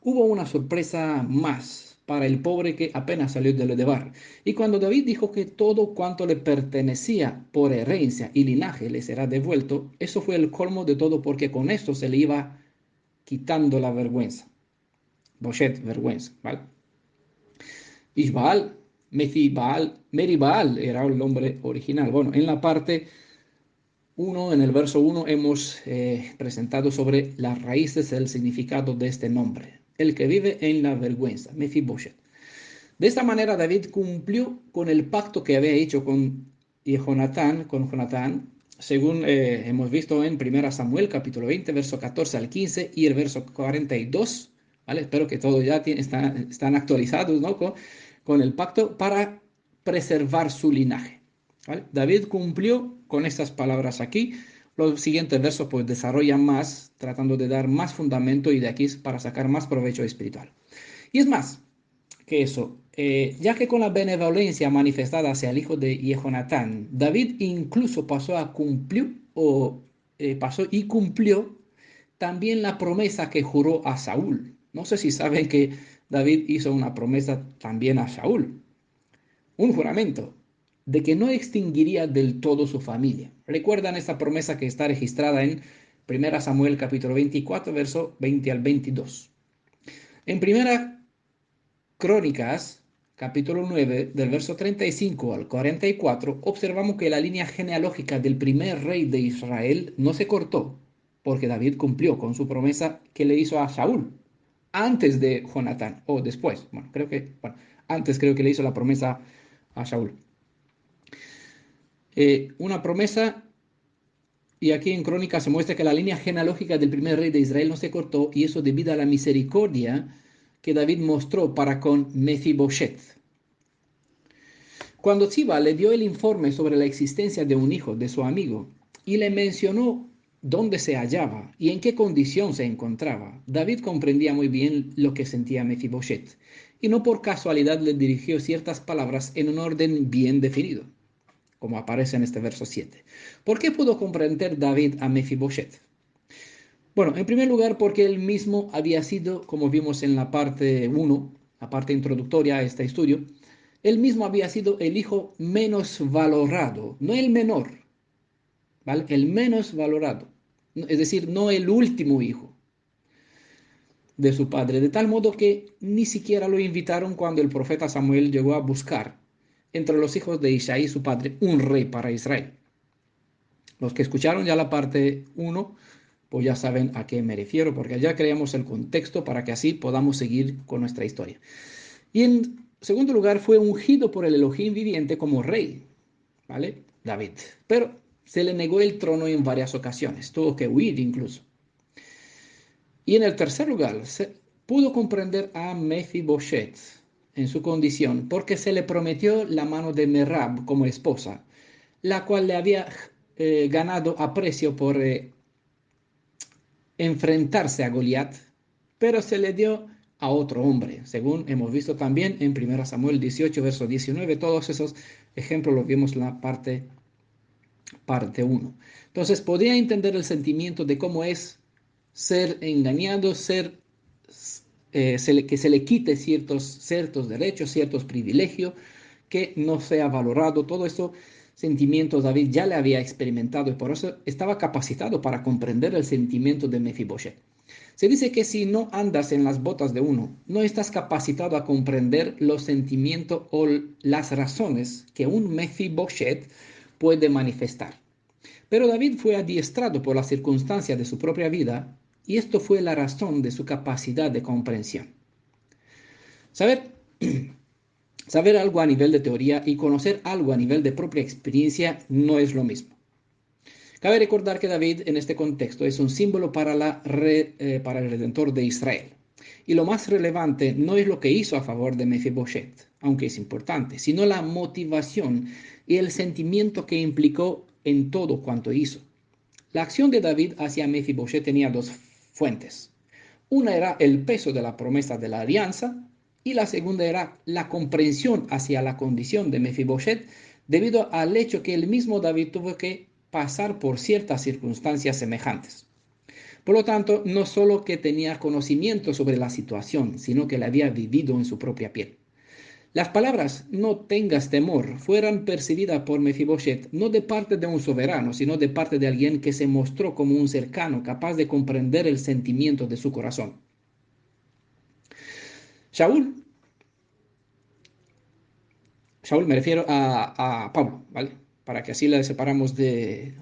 hubo una sorpresa más para el pobre que apenas salió de Lodebar. Y cuando David dijo que todo cuanto le pertenecía por herencia y linaje le será devuelto, eso fue el colmo de todo, porque con esto se le iba quitando la vergüenza. Boshet, vergüenza, ¿vale? Ishbaal Meribal era el nombre original. Bueno, en la parte uno, en el verso 1, hemos presentado sobre las raíces del significado de este nombre. El que vive en la vergüenza, Mefiboshet. De esta manera David cumplió con el pacto que había hecho con Jonatán, según hemos visto en 1 Samuel capítulo 20, verso 14 al 15 y el verso 42, ¿vale? Espero que todos ya están actualizados, ¿no? con el pacto para preservar su linaje, ¿vale? David cumplió con estas palabras aquí. Los siguientes versos pues desarrollan más, tratando de dar más fundamento y de aquí para sacar más provecho espiritual. Y es más que eso, ya que con la benevolencia manifestada hacia el hijo de Jehonatán, David incluso pasó a cumplir pasó y cumplió también la promesa que juró a Saúl. No sé si saben que David hizo una promesa también a Saúl, un juramento de que no extinguiría del todo su familia. ¿Recuerdan esta promesa que está registrada en 1 Samuel capítulo 24, verso 20 al 22? En primera Crónicas, capítulo 9, del verso 35 al 44, observamos que la línea genealógica del primer rey de Israel no se cortó, porque David cumplió con su promesa que le hizo a Saúl, antes de Jonatán, o después, antes creo que le hizo la promesa a Saúl. Una promesa, y aquí en Crónicas se muestra que la línea genealógica del primer rey de Israel no se cortó, y eso debido a la misericordia que David mostró para con Mefiboshet. Cuando Siba le dio el informe sobre la existencia de un hijo de su amigo y le mencionó dónde se hallaba y en qué condición se encontraba, David comprendía muy bien lo que sentía Mefiboshet y no por casualidad le dirigió ciertas palabras en un orden bien definido, como aparece en este verso 7. ¿Por qué pudo comprender David a Mefiboshet? Bueno, en primer lugar porque él mismo había sido, como vimos en la parte 1, la parte introductoria a este estudio, él mismo había sido el hijo menos valorado, no el menor, ¿vale? El menos valorado, es decir, no el último hijo de su padre, de tal modo que ni siquiera lo invitaron cuando el profeta Samuel llegó a buscar entre los hijos de Isaí, su padre, un rey para Israel. Los que escucharon ya la parte 1, pues ya saben a qué me refiero, porque ya creamos el contexto para que así podamos seguir con nuestra historia. Y en segundo lugar, fue ungido por el Elohim viviente como rey, ¿vale? David. Pero se le negó el trono en varias ocasiones, tuvo que huir incluso. Y en el tercer lugar, se pudo comprender a Mefiboshet en su condición, porque se le prometió la mano de Merab como esposa, la cual le había ganado aprecio por enfrentarse a Goliat, pero se le dio a otro hombre, según hemos visto también en 1 Samuel 18, verso 19. Todos esos ejemplos los vimos en la parte 1. Entonces, podía entender el sentimiento de cómo es ser engañado, que se le quite ciertos derechos, ciertos privilegios, que no sea valorado. Todo esto sentimientos David ya le había experimentado y por eso estaba capacitado para comprender el sentimiento de Mefiboshet. Se dice que si no andas en las botas de uno, no estás capacitado a comprender los sentimientos o las razones que un Mefiboshet puede manifestar. Pero David fue adiestrado por las circunstancias de su propia vida y esto fue la razón de su capacidad de comprensión. Saber algo a nivel de teoría y conocer algo a nivel de propia experiencia no es lo mismo. Cabe recordar que David en este contexto es un símbolo para el Redentor de Israel. Y lo más relevante no es lo que hizo a favor de Mefiboshet, aunque es importante, sino la motivación y el sentimiento que implicó en todo cuanto hizo. La acción de David hacia Mefiboshet tenía dos fuentes. Una era el peso de la promesa de la alianza y la segunda era la comprensión hacia la condición de Mefiboshet debido al hecho que el mismo David tuvo que pasar por ciertas circunstancias semejantes. Por lo tanto, no solo que tenía conocimiento sobre la situación, sino que la había vivido en su propia piel. Las palabras "no tengas temor" fueran percibidas por Mefiboshet no de parte de un soberano, sino de parte de alguien que se mostró como un cercano, capaz de comprender el sentimiento de su corazón. Saúl Shaul me refiero a Pablo, ¿vale? Para que así le separamos del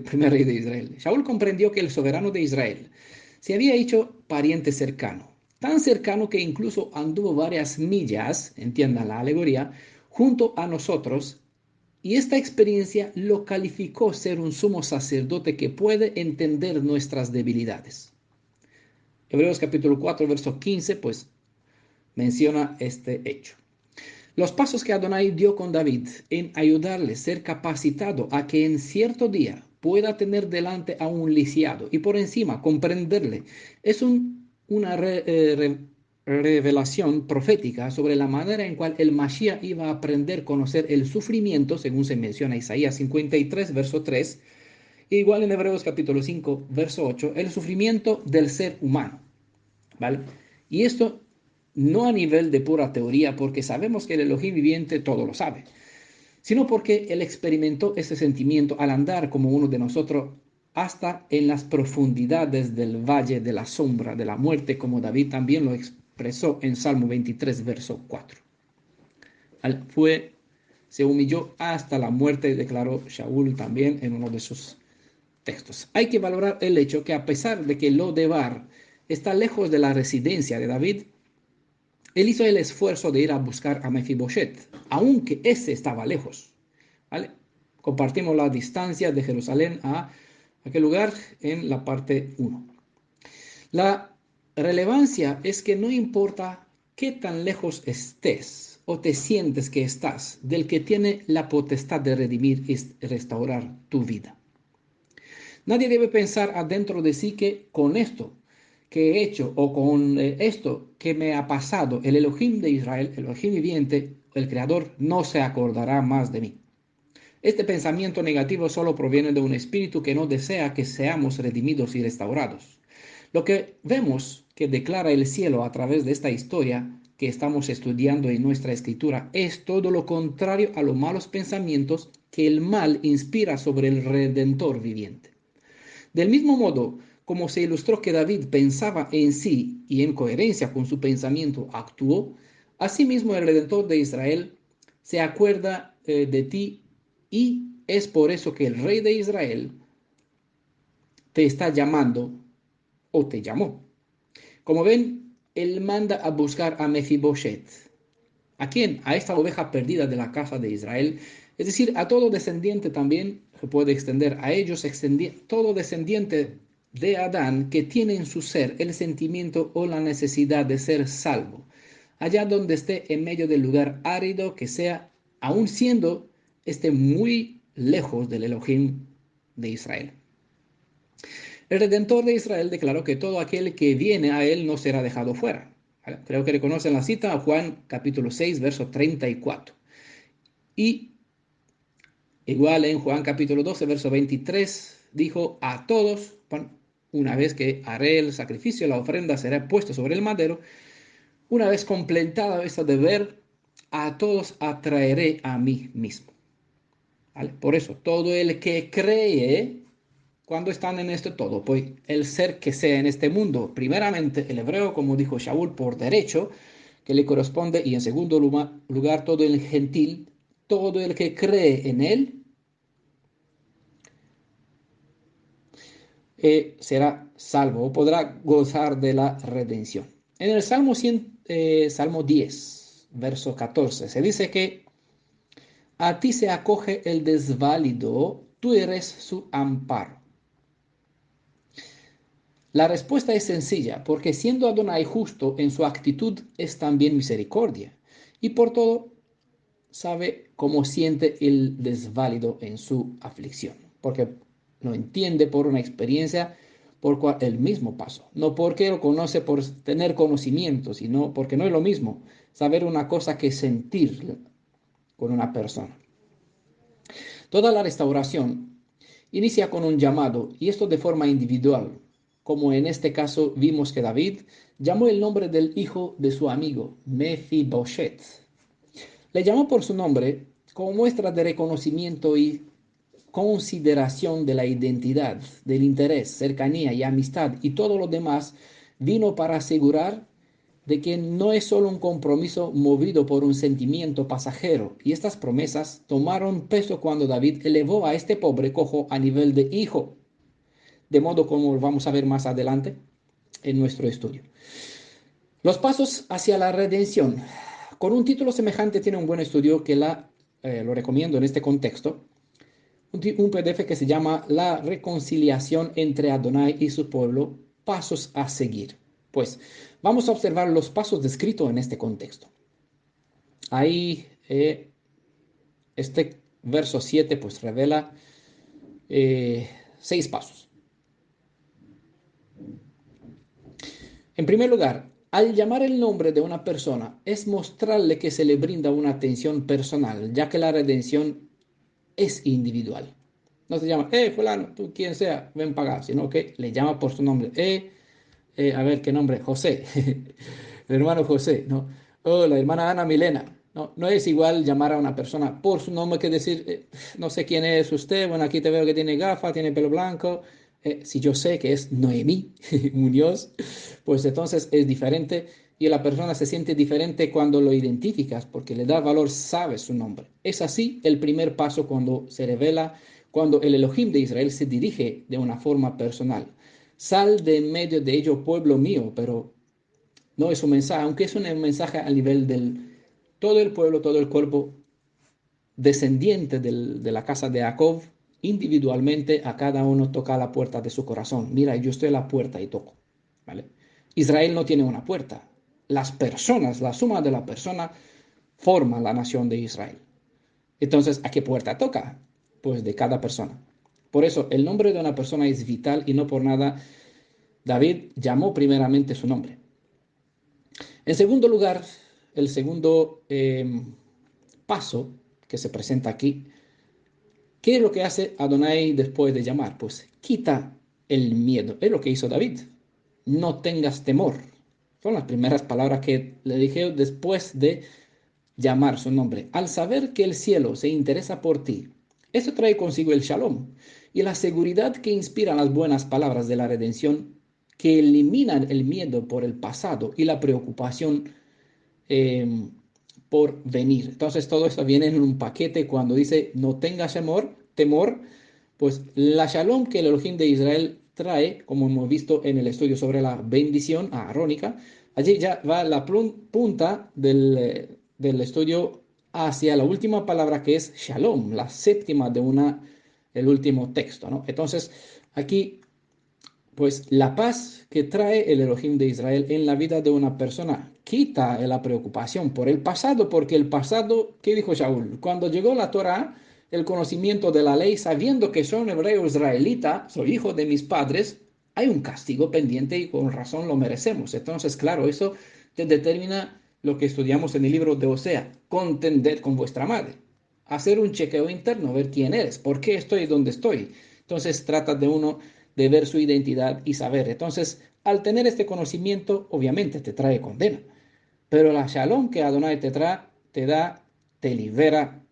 primer rey de Israel. Shaul comprendió que el soberano de Israel se había hecho pariente cercano, tan cercano que incluso anduvo varias millas, entiendan la alegoría, junto a nosotros, y esta experiencia lo calificó ser un sumo sacerdote que puede entender nuestras debilidades. Hebreos capítulo 4, verso 15, pues menciona este hecho. Los pasos que Adonai dio con David en ayudarle a ser capacitado a que en cierto día pueda tener delante a un lisiado y por encima comprenderle es una revelación profética sobre la manera en cual el Mashiach iba a aprender a conocer el sufrimiento, según se menciona en Isaías 53, verso 3, e igual en Hebreos capítulo 5, verso 8, el sufrimiento del ser humano, ¿vale? Y esto no a nivel de pura teoría, porque sabemos que el Elohim viviente todo lo sabe, sino porque él experimentó ese sentimiento al andar como uno de nosotros hasta en las profundidades del valle de la sombra de la muerte, como David también lo expresó en Salmo 23, verso 4. Se humilló hasta la muerte, declaró Shaul también en uno de sus textos. Hay que valorar el hecho que a pesar de que Lodebar está lejos de la residencia de David, él hizo el esfuerzo de ir a buscar a Mefiboshet, aunque ese estaba lejos. ¿Vale? Compartimos la distancia de Jerusalén a aquel lugar en la parte 1. La relevancia es que no importa qué tan lejos estés o te sientes que estás del que tiene la potestad de redimir y restaurar tu vida. Nadie debe pensar adentro de sí que con esto que he hecho o con esto que me ha pasado, el Elohim de Israel, el Elohim viviente, el Creador, no se acordará más de mí. Este pensamiento negativo solo proviene de un espíritu que no desea que seamos redimidos y restaurados. Lo que vemos que declara el cielo a través de esta historia que estamos estudiando en nuestra escritura es todo lo contrario a los malos pensamientos que el mal inspira sobre el Redentor viviente. Del mismo modo, como se ilustró que David pensaba en sí y en coherencia con su pensamiento actuó, asimismo el Redentor de Israel se acuerda de ti y es por eso que el Rey de Israel te está llamando o te llamó. Como ven, él manda a buscar a Mefiboshet. ¿A quién? A esta oveja perdida de la casa de Israel. Es decir, a todo descendiente también se puede extender a ellos, todo descendiente de Adán que tiene en su ser el sentimiento o la necesidad de ser salvo, allá donde esté en medio del lugar árido que sea, aun siendo esté muy lejos del Elohim de Israel. El Redentor de Israel declaró que todo aquel que viene a él no será dejado fuera. Creo que reconocen la cita, Juan capítulo 6, verso 34. Y igual en Juan capítulo 12, verso 23, dijo a todos, una vez que haré el sacrificio, la ofrenda será puesta sobre el madero, una vez completada esta deber, a todos atraeré a mí mismo. ¿Vale? Por eso, todo el que cree, cuando están en esto todo, pues el ser que sea en este mundo, primeramente el hebreo, como dijo Shaul, por derecho, que le corresponde, y en segundo lugar todo el gentil, todo el que cree en él, será salvo o podrá gozar de la redención. En el Salmo 10, verso 14, se dice que a ti se acoge el desválido, tú eres su amparo. La respuesta es sencilla, porque siendo Adonai justo en su actitud, es también misericordia. Y por todo, sabe cómo siente el desválido en su aflicción, porque lo entiende por una experiencia por cual él mismo pasó. No porque lo conoce por tener conocimiento, sino porque no es lo mismo saber una cosa que sentir con una persona. Toda la restauración inicia con un llamado, y esto de forma individual, como en este caso vimos que David llamó el nombre del hijo de su amigo, Mefiboshet. Le llamó por su nombre como muestra de reconocimiento y consideración de la identidad, del interés, cercanía y amistad y todo lo demás vino para asegurar de que no es solo un compromiso movido por un sentimiento pasajero, y estas promesas tomaron peso cuando David elevó a este pobre cojo a nivel de hijo, de modo como vamos a ver más adelante en nuestro estudio. Los pasos hacia la redención. Con un título semejante tiene un buen estudio que lo recomiendo en este contexto, un PDF que se llama La reconciliación entre Adonai y su pueblo, pasos a seguir. Pues vamos a observar los pasos descritos en este contexto. Ahí este verso 7 pues revela 6 pasos. En primer lugar, al llamar el nombre de una persona es mostrarle que se le brinda una atención personal, ya que la redención es individual. No se llama, fulano, tú quien sea, ven para acá, sino que le llama por su nombre. A ver, ¿qué nombre? José, el hermano José, ¿no? O la hermana Ana Milena. No, no es igual llamar a una persona por su nombre que decir, no sé quién es usted, bueno, aquí te veo que tiene gafas, tiene pelo blanco. Si yo sé que es Noemí Muñoz, pues entonces es diferente y la persona se siente diferente cuando lo identificas porque le da valor, sabe su nombre. Es así el primer paso cuando se revela, cuando el Elohim de Israel se dirige de una forma personal. Sal de en medio de ello, pueblo mío, pero no es un mensaje, aunque es un mensaje a nivel del todo el pueblo, todo el cuerpo descendiente de la casa de Jacob, individualmente a cada uno toca la puerta de su corazón. Mira, yo estoy a la puerta y toco. ¿Vale? Israel no tiene una puerta. Las personas, la suma de la persona, forma la nación de Israel. Entonces, ¿a qué puerta toca? Pues de cada persona. Por eso, el nombre de una persona es vital y no por nada David llamó primeramente su nombre. En segundo lugar, el segundo paso que se presenta aquí, ¿qué es lo que hace Adonai después de llamar? Pues quita el miedo. Es lo que hizo David. No tengas temor. Son las primeras palabras que le dije después de llamar su nombre. Al saber que el cielo se interesa por ti, eso trae consigo el shalom y la seguridad que inspiran las buenas palabras de la redención, que eliminan el miedo por el pasado y la preocupación eh, por venir. Entonces todo esto viene en un paquete cuando dice no tengas temor, pues la shalom que el Elohim de Israel trae, como hemos visto en el estudio sobre la bendición arónica, allí ya va la punta del estudio hacia la última palabra que es shalom, la séptima el último texto, ¿no? Entonces aquí pues la paz que trae el Elohim de Israel en la vida de una persona quita la preocupación por el pasado, porque el pasado, ¿qué dijo Shaul? Cuando llegó la Torá, el conocimiento de la ley, sabiendo que soy hebreo israelita, soy hijo de mis padres, hay un castigo pendiente y con razón lo merecemos. Entonces, claro, eso te determina lo que estudiamos en el libro de Osea, contender con vuestra madre, hacer un chequeo interno, ver quién eres, por qué estoy donde estoy. Entonces, trata de uno de ver su identidad y saber. Entonces, al tener este conocimiento, obviamente te trae condena. Pero la shalom que Adonai te da, te libera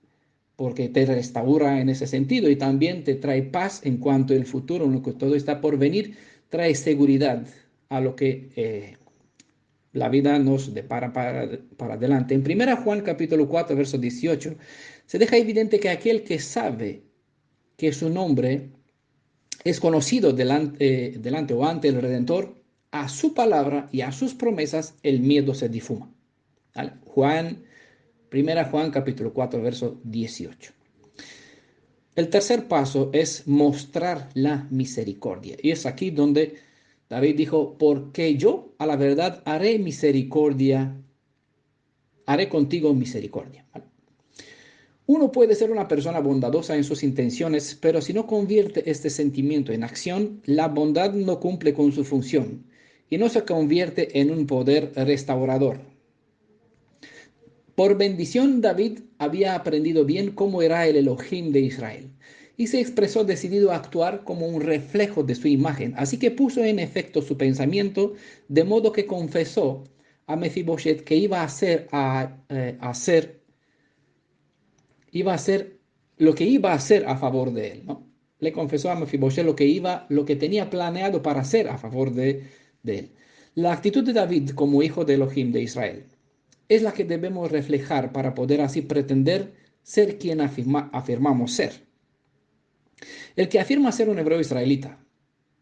porque te restaura en ese sentido y también te trae paz en cuanto al futuro, en lo que todo está por venir, trae seguridad a lo que la vida nos depara para adelante. En 1 Juan capítulo 4, verso 18, se deja evidente que aquel que sabe que su nombre es conocido delante o ante el Redentor, a su palabra y a sus promesas el miedo se difuma. ¿Vale? Primera Juan capítulo 4, verso 18. El tercer paso es mostrar la misericordia. Y es aquí donde David dijo, porque yo a la verdad haré misericordia, haré contigo misericordia. ¿Vale? Uno puede ser una persona bondadosa en sus intenciones, pero si no convierte este sentimiento en acción, la bondad no cumple con su función y no se convierte en un poder restaurador. Por bendición, David había aprendido bien cómo era el Elohim de Israel y se expresó decidido a actuar como un reflejo de su imagen. Así que puso en efecto su pensamiento, de modo que confesó a Mefiboshet que iba a hacer lo que iba a hacer a favor de él, ¿no? Le confesó a Mefiboshet lo que tenía planeado para hacer a favor de él. La actitud de David como hijo de Elohim de Israel es la que debemos reflejar para poder así pretender ser quien afirmamos ser. El que afirma ser un hebreo israelita,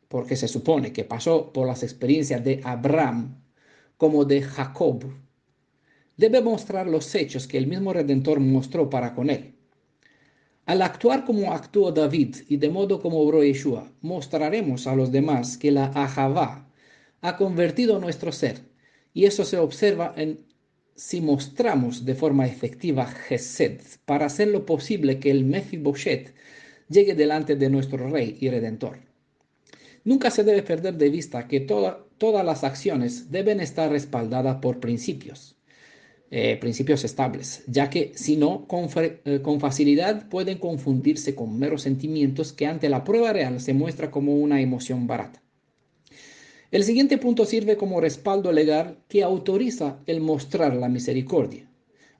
porque se supone que pasó por las experiencias de Abraham como de Jacob, debe mostrar los hechos que el mismo Redentor mostró para con él. Al actuar como actuó David y de modo como obró Yeshua, mostraremos a los demás que la Ahavá ha convertido nuestro ser, y eso se observa en si mostramos de forma efectiva Gesed para hacer lo posible que el Mefiboshet llegue delante de nuestro Rey y Redentor. Nunca se debe perder de vista que todas las acciones deben estar respaldadas por principios estables, ya que si no, con facilidad pueden confundirse con meros sentimientos que ante la prueba real se muestra como una emoción barata. El siguiente punto sirve como respaldo legal que autoriza el mostrar la misericordia.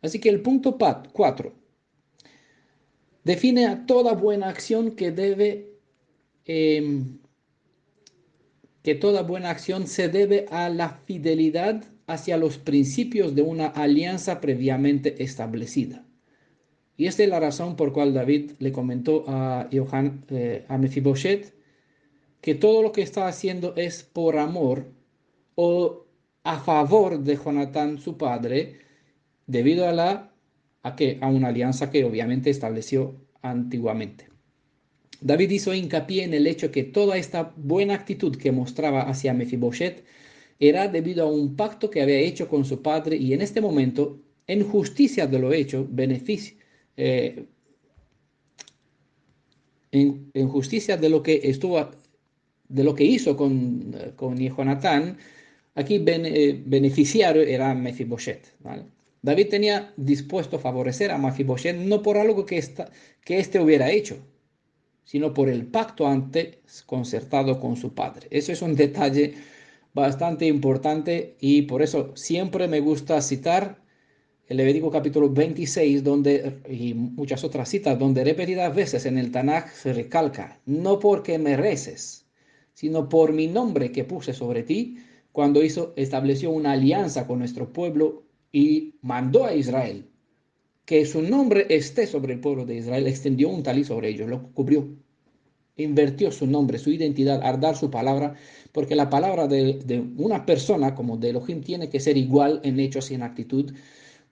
Así que el punto 4 define a toda buena acción que toda buena acción se debe a la fidelidad hacia los principios de una alianza previamente establecida. Y esta es la razón por cual David le comentó a Mefiboshet que todo lo que está haciendo es por amor o a favor de Jonatán, su padre, debido a una alianza que obviamente estableció antiguamente. David hizo hincapié en el hecho que toda esta buena actitud que mostraba hacia Mefiboshet era debido a un pacto que había hecho con su padre y en este momento, en justicia de lo hecho, eh, en justicia de de lo que hizo con Jonatán, aquí beneficiario era Mefiboshet, ¿vale? David tenía dispuesto a favorecer a Mefiboshet no por algo que éste hubiera hecho, sino por el pacto antes concertado con su padre. Eso es un detalle bastante importante y por eso siempre me gusta citar el Levítico capítulo 26 y muchas otras citas donde repetidas veces en el Tanaj se recalca, no porque mereces, sino por mi nombre que puse sobre ti, cuando estableció una alianza con nuestro pueblo y mandó a Israel que su nombre esté sobre el pueblo de Israel, extendió un talí sobre ellos, lo cubrió, invertió su nombre, su identidad, al dar su palabra, porque la palabra de una persona como de Elohim tiene que ser igual en hechos y en actitud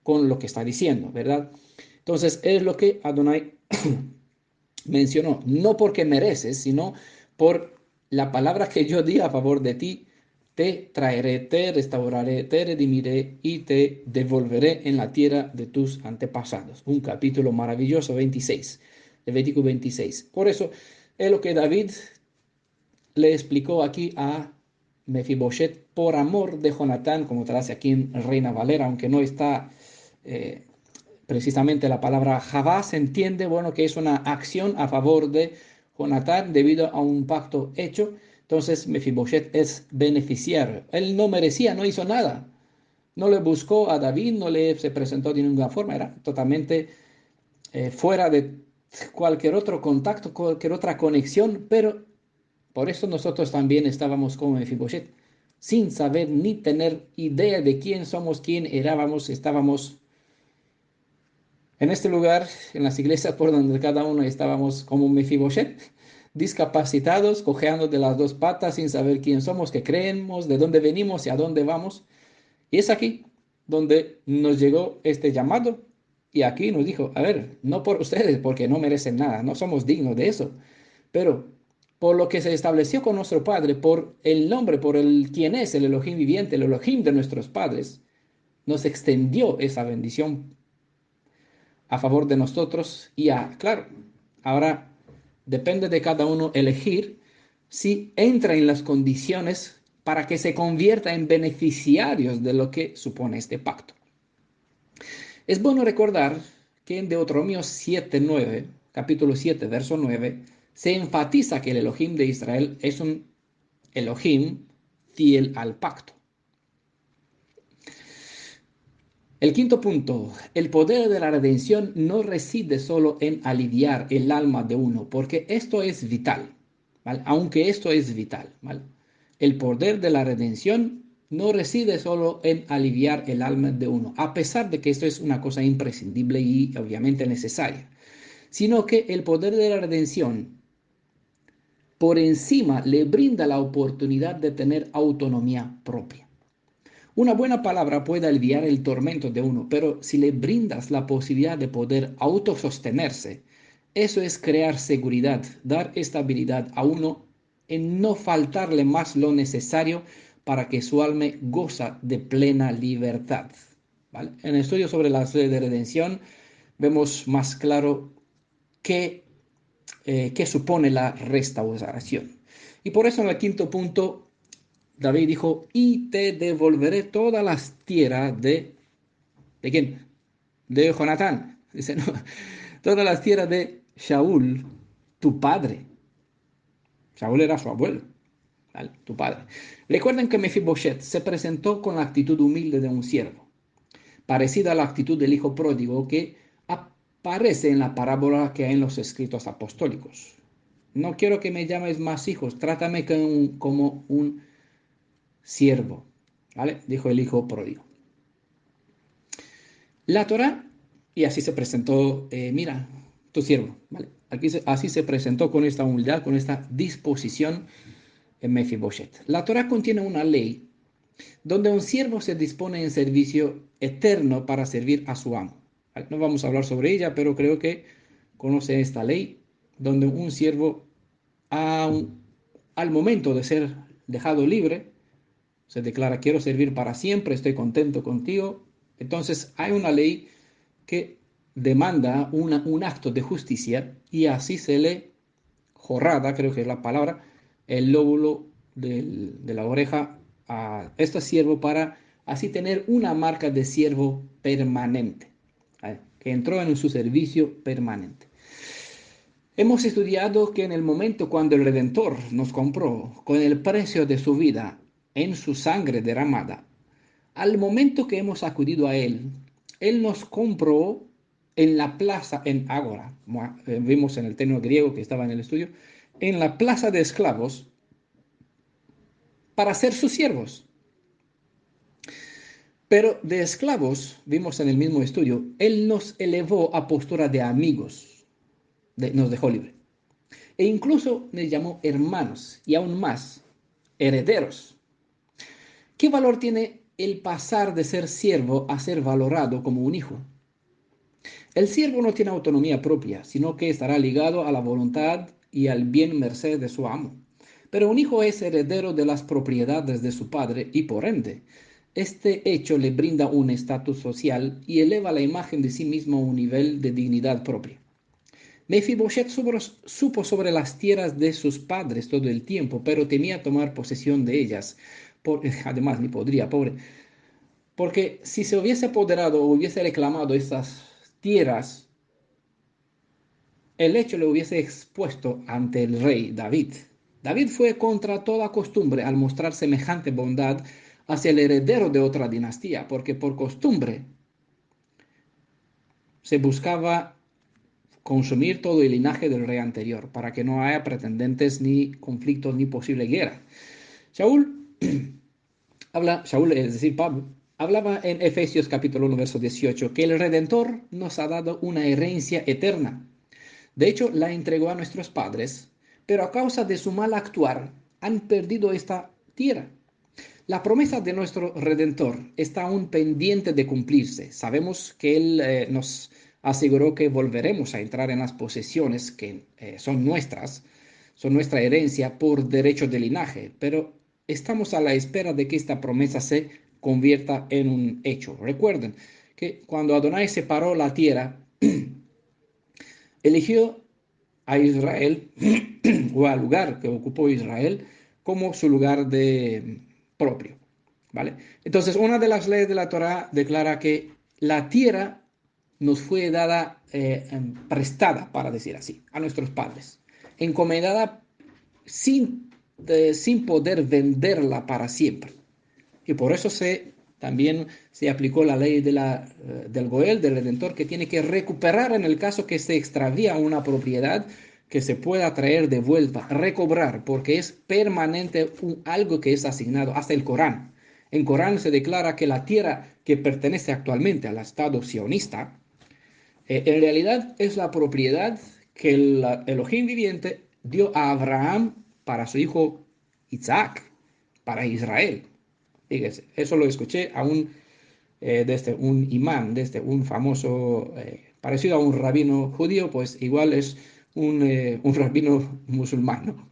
con lo que está diciendo, ¿verdad? Entonces es lo que Adonai mencionó, no porque mereces, sino por la palabra que yo di a favor de ti, te traeré, te restauraré, te redimiré y te devolveré en la tierra de tus antepasados. Un capítulo maravilloso, 26, Levítico 26. Por eso es lo que David le explicó aquí a Mefiboshet por amor de Jonatán, como trace aquí en Reina Valera, aunque no está precisamente la palabra Javá, se entiende, bueno, que es una acción a favor de Jonatán debido a un pacto hecho. Entonces Mefiboshet es beneficiario. Él no merecía, no hizo nada. No le buscó a David, se presentó de ninguna forma, era totalmente fuera de cualquier otro contacto, cualquier otra conexión, pero por eso nosotros también estábamos como Mefiboshet, sin saber ni tener idea de quién somos, quién éramos, estábamos en este lugar, en las iglesias por donde cada uno estábamos como Mefiboshet, discapacitados, cojeando de las dos patas, sin saber quién somos, qué creemos, de dónde venimos y a dónde vamos. Y es aquí donde nos llegó este llamado y aquí nos dijo, a ver, no por ustedes, porque no merecen nada, no somos dignos de eso, pero por lo que se estableció con nuestro Padre, por el nombre, por el quien es el Elohim viviente, el Elohim de nuestros padres, nos extendió esa bendición a favor de nosotros y claro, ahora depende de cada uno elegir si entra en las condiciones para que se convierta en beneficiarios de lo que supone este pacto. Es bueno recordar que en Deuteronomio 7:9, capítulo 7, verso 9, se enfatiza que el Elohim de Israel es un Elohim fiel al pacto. El quinto punto, el poder de la redención no reside solo en aliviar el alma de uno, porque esto es vital, ¿vale? Aunque esto es vital, ¿vale? El poder de la redención no reside solo en aliviar el alma de uno, a pesar de que esto es una cosa imprescindible y obviamente necesaria, sino que el poder de la redención por encima le brinda la oportunidad de tener autonomía propia. Una buena palabra puede aliviar el tormento de uno, pero si le brindas la posibilidad de poder autosostenerse, eso es crear seguridad, dar estabilidad a uno en no faltarle más lo necesario para que su alma goza de plena libertad. ¿Vale? En el estudio sobre las leyes de redención vemos más claro qué supone la restauración. Y por eso en el quinto punto David dijo, y te devolveré todas las tierras ¿de quién? De Jonatán. Dice, no, todas las tierras de Shaul, tu padre. Shaul era su abuelo, ¿vale? Tu padre. Recuerden que Mefiboshet se presentó con la actitud humilde de un siervo, parecida a la actitud del hijo pródigo que aparece en la parábola que hay en los escritos apostólicos. No quiero que me llames más hijos, trátame como un siervo, ¿vale? Dijo el hijo pródigo. La Torá, y así se presentó, mira, tu siervo, ¿vale? Así se presentó con esta humildad, con esta disposición en Mefiboshet. La Torá contiene una ley donde un siervo se dispone en servicio eterno para servir a su amo. No vamos a hablar sobre ella, pero creo que conoce esta ley, donde un siervo al momento de ser dejado libre, se declara, quiero servir para siempre, estoy contento contigo. Entonces hay una ley que demanda un acto de justicia y así se le jorrada, creo que es la palabra, el lóbulo de la oreja a este siervo para así tener una marca de siervo permanente, ¿vale? Que entró en su servicio permanente. Hemos estudiado que en el momento cuando el Redentor nos compró con el precio de su vida en su sangre derramada, al momento que hemos acudido a Él nos compró en la plaza, en Ágora, como vimos en el término griego que estaba en el estudio, en la plaza de esclavos para ser sus siervos. Pero de esclavos, vimos en el mismo estudio, Él nos elevó a postura de amigos, nos dejó libre. E incluso nos llamó hermanos y aún más, herederos. ¿Qué valor tiene el pasar de ser siervo a ser valorado como un hijo? El siervo no tiene autonomía propia, sino que estará ligado a la voluntad y al bien merced de su amo. Pero un hijo es heredero de las propiedades de su padre y por ende, este hecho le brinda un estatus social y eleva la imagen de sí mismo a un nivel de dignidad propia. Mefiboshet supo sobre las tierras de sus padres todo el tiempo, pero temía tomar posesión de ellas. Además, ni podría, pobre. Porque si se hubiese apoderado o hubiese reclamado estas tierras, el hecho le hubiese expuesto ante el rey David. David fue contra toda costumbre al mostrar semejante bondad hacia el heredero de otra dinastía, porque por costumbre se buscaba consumir todo el linaje del rey anterior, para que no haya pretendentes ni conflictos ni posible guerra. Shaul, es decir, Pablo, hablaba en Efesios capítulo 1, verso 18, que el Redentor nos ha dado una herencia eterna. De hecho, la entregó a nuestros padres, pero a causa de su mal actuar han perdido esta tierra. La promesa de nuestro Redentor está aún pendiente de cumplirse. Sabemos que Él nos aseguró que volveremos a entrar en las posesiones que son nuestras, son nuestra herencia por derecho de linaje, pero estamos a la espera de que esta promesa se convierta en un hecho. Recuerden que cuando Adonai separó la tierra, eligió a Israel o al lugar que ocupó Israel como su lugar propio, ¿vale? Entonces, una de las leyes de la Torá declara que la tierra nos fue dada, prestada, para decir así, a nuestros padres, encomendada sin poder venderla para siempre. Y por eso también se aplicó la ley del Goel, del Redentor, que tiene que recuperar en el caso que se extravía una propiedad, que se pueda traer de vuelta, recobrar, porque es permanente algo que es asignado. Hasta el Corán En Corán se declara que la tierra que pertenece actualmente al Estado sionista, en realidad es la propiedad que el Elohim viviente dio a Abraham para su hijo Isaac, para Israel. Fíjese, eso lo escuché a un imán, un famoso, parecido a un rabino judío, pues igual es un rabino musulmán, ¿no?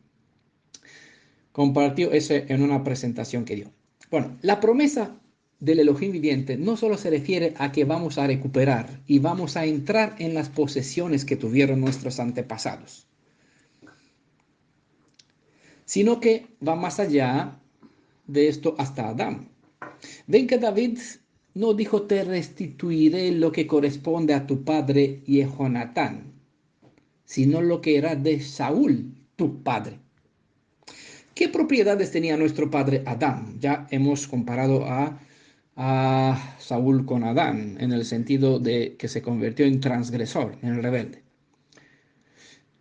Compartió ese en una presentación que dio. Bueno, la promesa del Elohim viviente no solo se refiere a que vamos a recuperar y vamos a entrar en las posesiones que tuvieron nuestros antepasados, sino que va más allá de esto hasta Adán. Ven que David no dijo te restituiré lo que corresponde a tu padre Jehonatán, sino lo que era de Saúl, tu padre. ¿Qué propiedades tenía nuestro padre Adán? Ya hemos comparado a Saúl con Adán, en el sentido de que se convirtió en transgresor, en rebelde.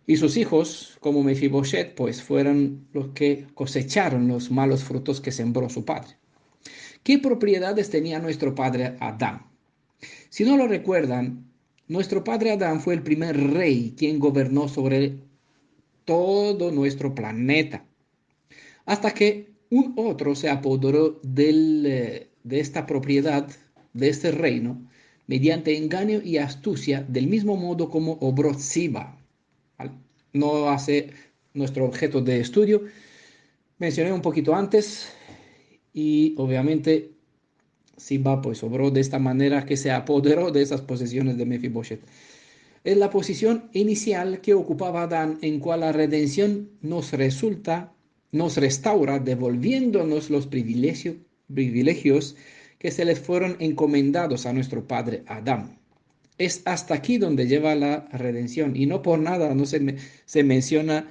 Y sus hijos, como Mefiboshet, pues fueron los que cosecharon los malos frutos que sembró su padre. ¿Qué propiedades tenía nuestro padre Adán? Si no lo recuerdan, nuestro padre Adán fue el primer rey quien gobernó sobre todo nuestro planeta, hasta que un otro se apoderó de esta propiedad, de este reino, mediante engaño y astucia, del mismo modo como obró Siba. ¿Vale? No hace nuestro objeto de estudio. Mencioné un poquito antes y obviamente Siba pues obró de esta manera que se apoderó de esas posesiones de Mefiboshet. Es la posición inicial que ocupaba Adán, en cual la redención nos restaura, devolviéndonos los privilegios que se les fueron encomendados a nuestro padre Adán. Es hasta aquí donde lleva la redención, y no por nada no se menciona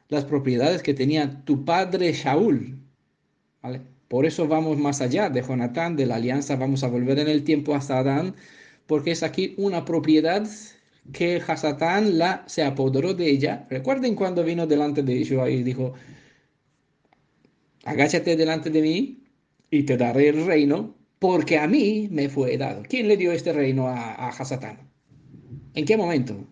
las propiedades que tenía tu padre Shaul, ¿vale? Por eso vamos más allá de Jonatán, de la alianza, vamos a volver en el tiempo hasta Adán, porque es aquí una propiedad que Hasatán se apoderó de ella. Recuerden cuando vino delante de Yeshua y dijo, agáchate delante de mí y te daré el reino, porque a mí me fue dado. ¿Quién le dio este reino a Hasatán? ¿En qué momento?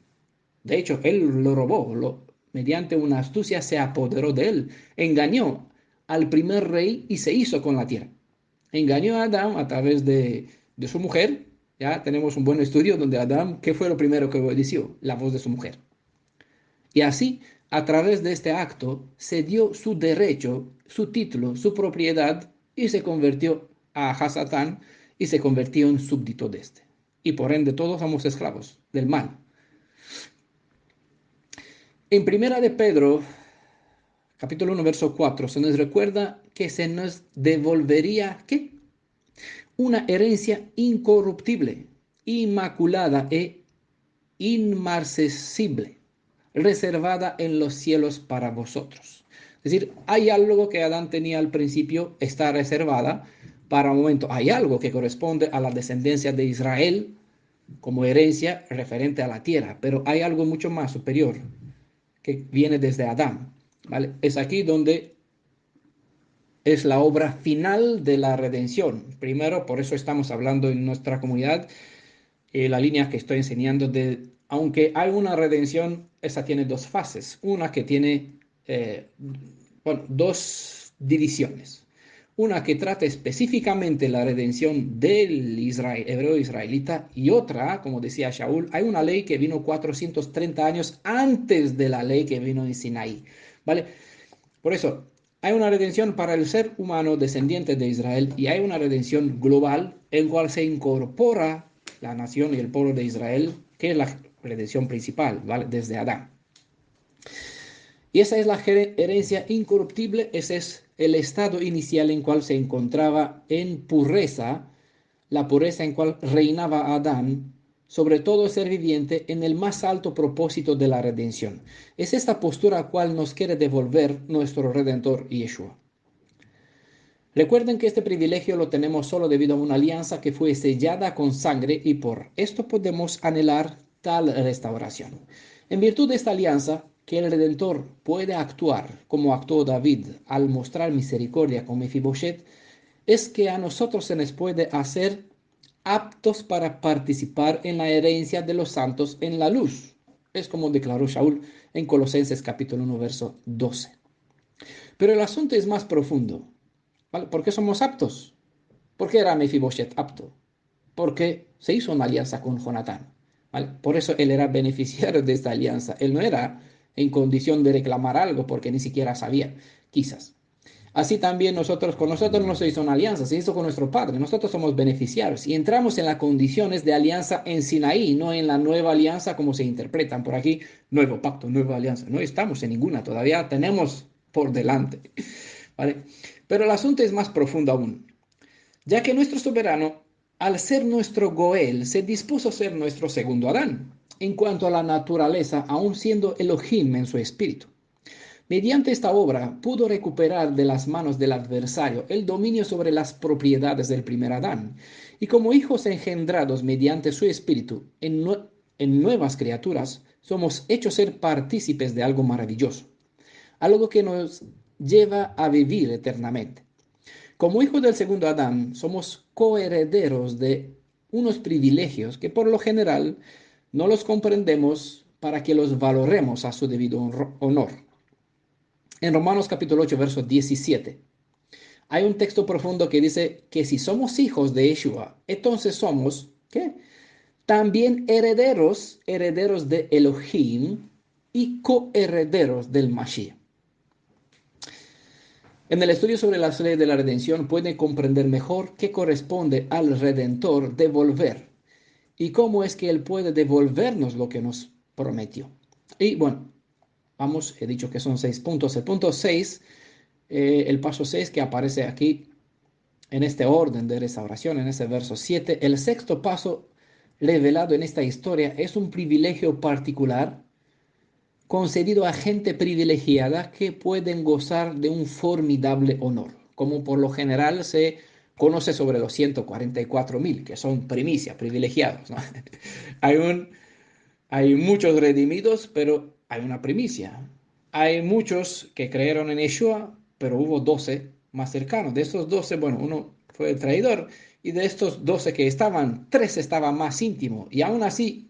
De hecho, él lo robó, mediante una astucia se apoderó de él, engañó al primer rey y se hizo con la tierra. Engañó a Adán a través de su mujer. Ya tenemos un buen estudio donde Adán, ¿qué fue lo primero que obedeció? La voz de su mujer. Y así, a través de este acto, se dio su derecho, su título, su propiedad y se convirtió a Hasatán y se convirtió en súbdito de este. Y por ende todos somos esclavos del mal. En Primera de Pedro, capítulo 1, verso 4, se nos recuerda que se nos devolvería, ¿qué? Una herencia incorruptible, inmaculada e inmarcesible, reservada en los cielos para vosotros. Es decir, hay algo que Adán tenía al principio, está reservada para un momento. Hay algo que corresponde a la descendencia de Israel como herencia referente a la tierra, pero hay algo mucho más superior que viene desde Adán, ¿vale? Es aquí donde es la obra final de la redención. Primero, por eso estamos hablando en nuestra comunidad, la línea que estoy enseñando, aunque hay una redención, esa tiene dos fases. Una que tiene, dos divisiones. Una que trata específicamente la redención del hebreo israelita y otra, como decía Shaul, hay una ley que vino 430 años antes de la ley que vino en Sinaí, ¿vale? Por eso, hay una redención para el ser humano descendiente de Israel y hay una redención global en cual se incorpora la nación y el pueblo de Israel, que es la redención principal, ¿vale? Desde Adán. Y esa es la herencia incorruptible, ese es el estado inicial en cual se encontraba en pureza, la pureza en cual reinaba Adán sobre todo ser viviente en el más alto propósito de la redención. Es esta postura a cual nos quiere devolver nuestro Redentor Yeshua. Recuerden que este privilegio lo tenemos solo debido a una alianza que fue sellada con sangre y por esto podemos anhelar tal restauración. En virtud de esta alianza, que el Redentor puede actuar como actuó David al mostrar misericordia con Mefiboshet, es que a nosotros se nos puede hacer aptos para participar en la herencia de los santos en la luz. Es como declaró Shaul en Colosenses capítulo 1, verso 12. Pero el asunto es más profundo. ¿Vale? ¿Por qué somos aptos? ¿Por qué era Mefibosheth apto? Porque se hizo una alianza con Jonatán. ¿Vale? Por eso él era beneficiario de esta alianza. Él no era en condición de reclamar algo porque ni siquiera sabía, quizás. Así también con nosotros no se hizo una alianza, se hizo con nuestro Padre. Nosotros somos beneficiarios y entramos en las condiciones de alianza en Sinaí, no en la nueva alianza como se interpretan por aquí, nuevo pacto, nueva alianza. No estamos en ninguna, todavía tenemos por delante. ¿Vale? Pero el asunto es más profundo aún, ya que nuestro soberano, al ser nuestro Goel, se dispuso a ser nuestro segundo Adán, en cuanto a la naturaleza, aún siendo Elohim en su espíritu. Mediante esta obra pudo recuperar de las manos del adversario el dominio sobre las propiedades del primer Adán, y como hijos engendrados mediante su espíritu en nuevas criaturas, somos hechos ser partícipes de algo maravilloso, algo que nos lleva a vivir eternamente. Como hijos del segundo Adán, somos coherederos de unos privilegios que por lo general no los comprendemos para que los valoremos a su debido honor. En Romanos capítulo 8, verso 17, hay un texto profundo que dice que si somos hijos de Yeshua, entonces somos, ¿qué? También herederos de Elohim y coherederos del Mashiach. En el estudio sobre las leyes de la redención pueden comprender mejor qué corresponde al Redentor devolver y cómo es que Él puede devolvernos lo que nos prometió. Y bueno, vamos, he dicho que son 6 puntos. El punto 6, el paso 6 que aparece aquí en este orden de restauración, en ese verso 7, el sexto paso revelado en esta historia es un privilegio particular concedido a gente privilegiada que pueden gozar de un formidable honor, como por lo general se conoce sobre los 144,000, que son primicia, privilegiados, ¿no? Hay, hay muchos redimidos, pero hay una primicia. Hay muchos que creyeron en Yeshua, pero hubo 12 más cercanos. De estos 12, bueno, uno fue el traidor, y de estos 12 que estaban, 3 estaban más íntimos, y aún así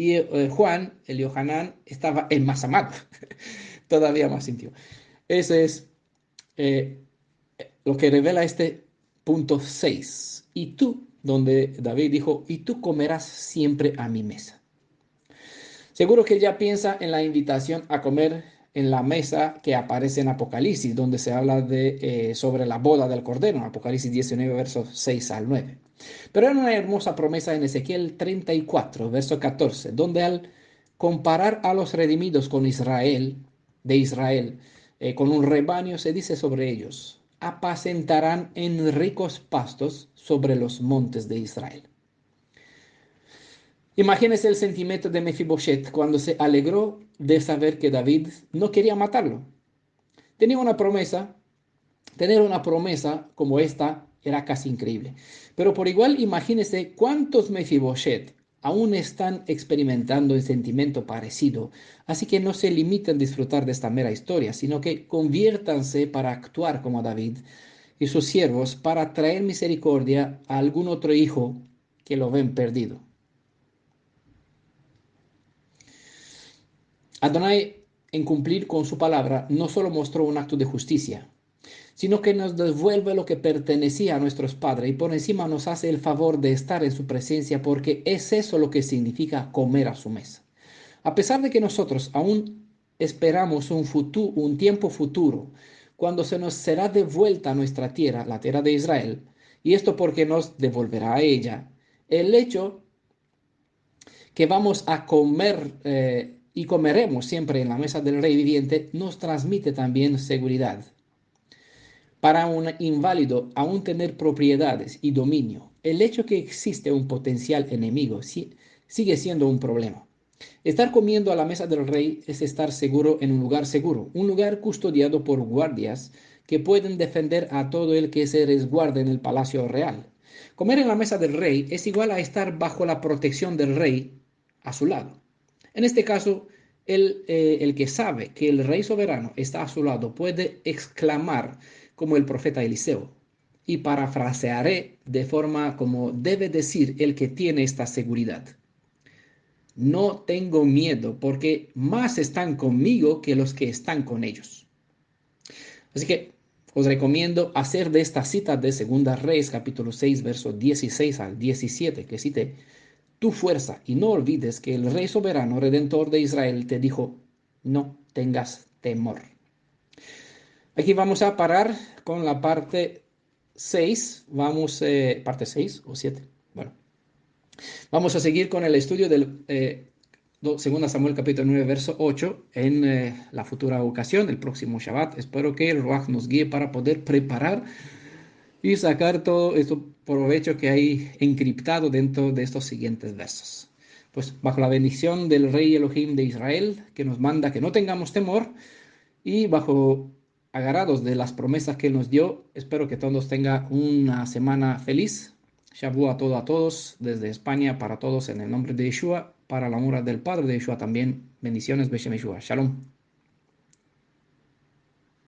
y Juan, el Yohanan, estaba el más amado, todavía más íntimo. Ese es eh, lo que revela este punto 6. Y tú, donde David dijo, y tú comerás siempre a mi mesa. Seguro que ya piensa en la invitación a comer en la mesa que aparece en Apocalipsis, donde se habla sobre la boda del Cordero, en Apocalipsis 19, versos 6 al 9. Pero era una hermosa promesa en Ezequiel 34, verso 14, donde al comparar a los redimidos con Israel, de Israel, con un rebaño, se dice sobre ellos, apacentarán en ricos pastos sobre los montes de Israel. Imagínese el sentimiento de Mefibosheth cuando se alegró de saber que David no quería matarlo. Tenía una promesa, tener una promesa como esta era casi increíble. Pero por igual imagínese cuántos Mefibosheth aún están experimentando el sentimiento parecido, así que no se limiten a disfrutar de esta mera historia, sino que conviértanse para actuar como David y sus siervos para traer misericordia a algún otro hijo que lo ven perdido. Adonai, en cumplir con su palabra, no solo mostró un acto de justicia, sino que nos devuelve lo que pertenecía a nuestros padres y por encima nos hace el favor de estar en su presencia porque es eso lo que significa comer a su mesa. A pesar de que nosotros aún esperamos un tiempo futuro, cuando se nos será devuelta nuestra tierra, la tierra de Israel, y esto porque nos devolverá a ella, el hecho que vamos a comer y comeremos siempre en la mesa del Rey viviente, nos transmite también seguridad. Para un inválido aún tener propiedades y dominio, el hecho que existe un potencial enemigo sigue siendo un problema. Estar comiendo a la mesa del rey es estar seguro en un lugar custodiado por guardias que pueden defender a todo el que se resguarde en el palacio real. Comer en la mesa del rey es igual a estar bajo la protección del rey a su lado. En este caso, el que sabe que el rey soberano está a su lado puede exclamar como el profeta Eliseo: y parafrasearé de forma como debe decir el que tiene esta seguridad. No tengo miedo porque más están conmigo que los que están con ellos. Así que os recomiendo hacer de esta cita de Segunda Reyes, capítulo 6, versos 16 al 17, que cite tu fuerza y no olvides que el Rey soberano, Redentor de Israel, te dijo, no tengas temor. Aquí vamos a parar con la parte 6, parte 6 o 7, bueno, vamos a seguir con el estudio del 2 Samuel capítulo 9, verso 8 en la futura ocasión, el próximo Shabbat. Espero que el Ruach nos guíe para poder preparar y sacar todo esto provecho que hay encriptado dentro de estos siguientes versos. Pues bajo la bendición del Rey Elohim de Israel, que nos manda que no tengamos temor, y bajo agarrados de las promesas que Él nos dio, espero que todos tengan una semana feliz. Shabu a todos, desde España, para todos, en el nombre de Yeshua, para la honra del Padre de Yeshua también. Bendiciones, Beshem Yeshua. Shalom.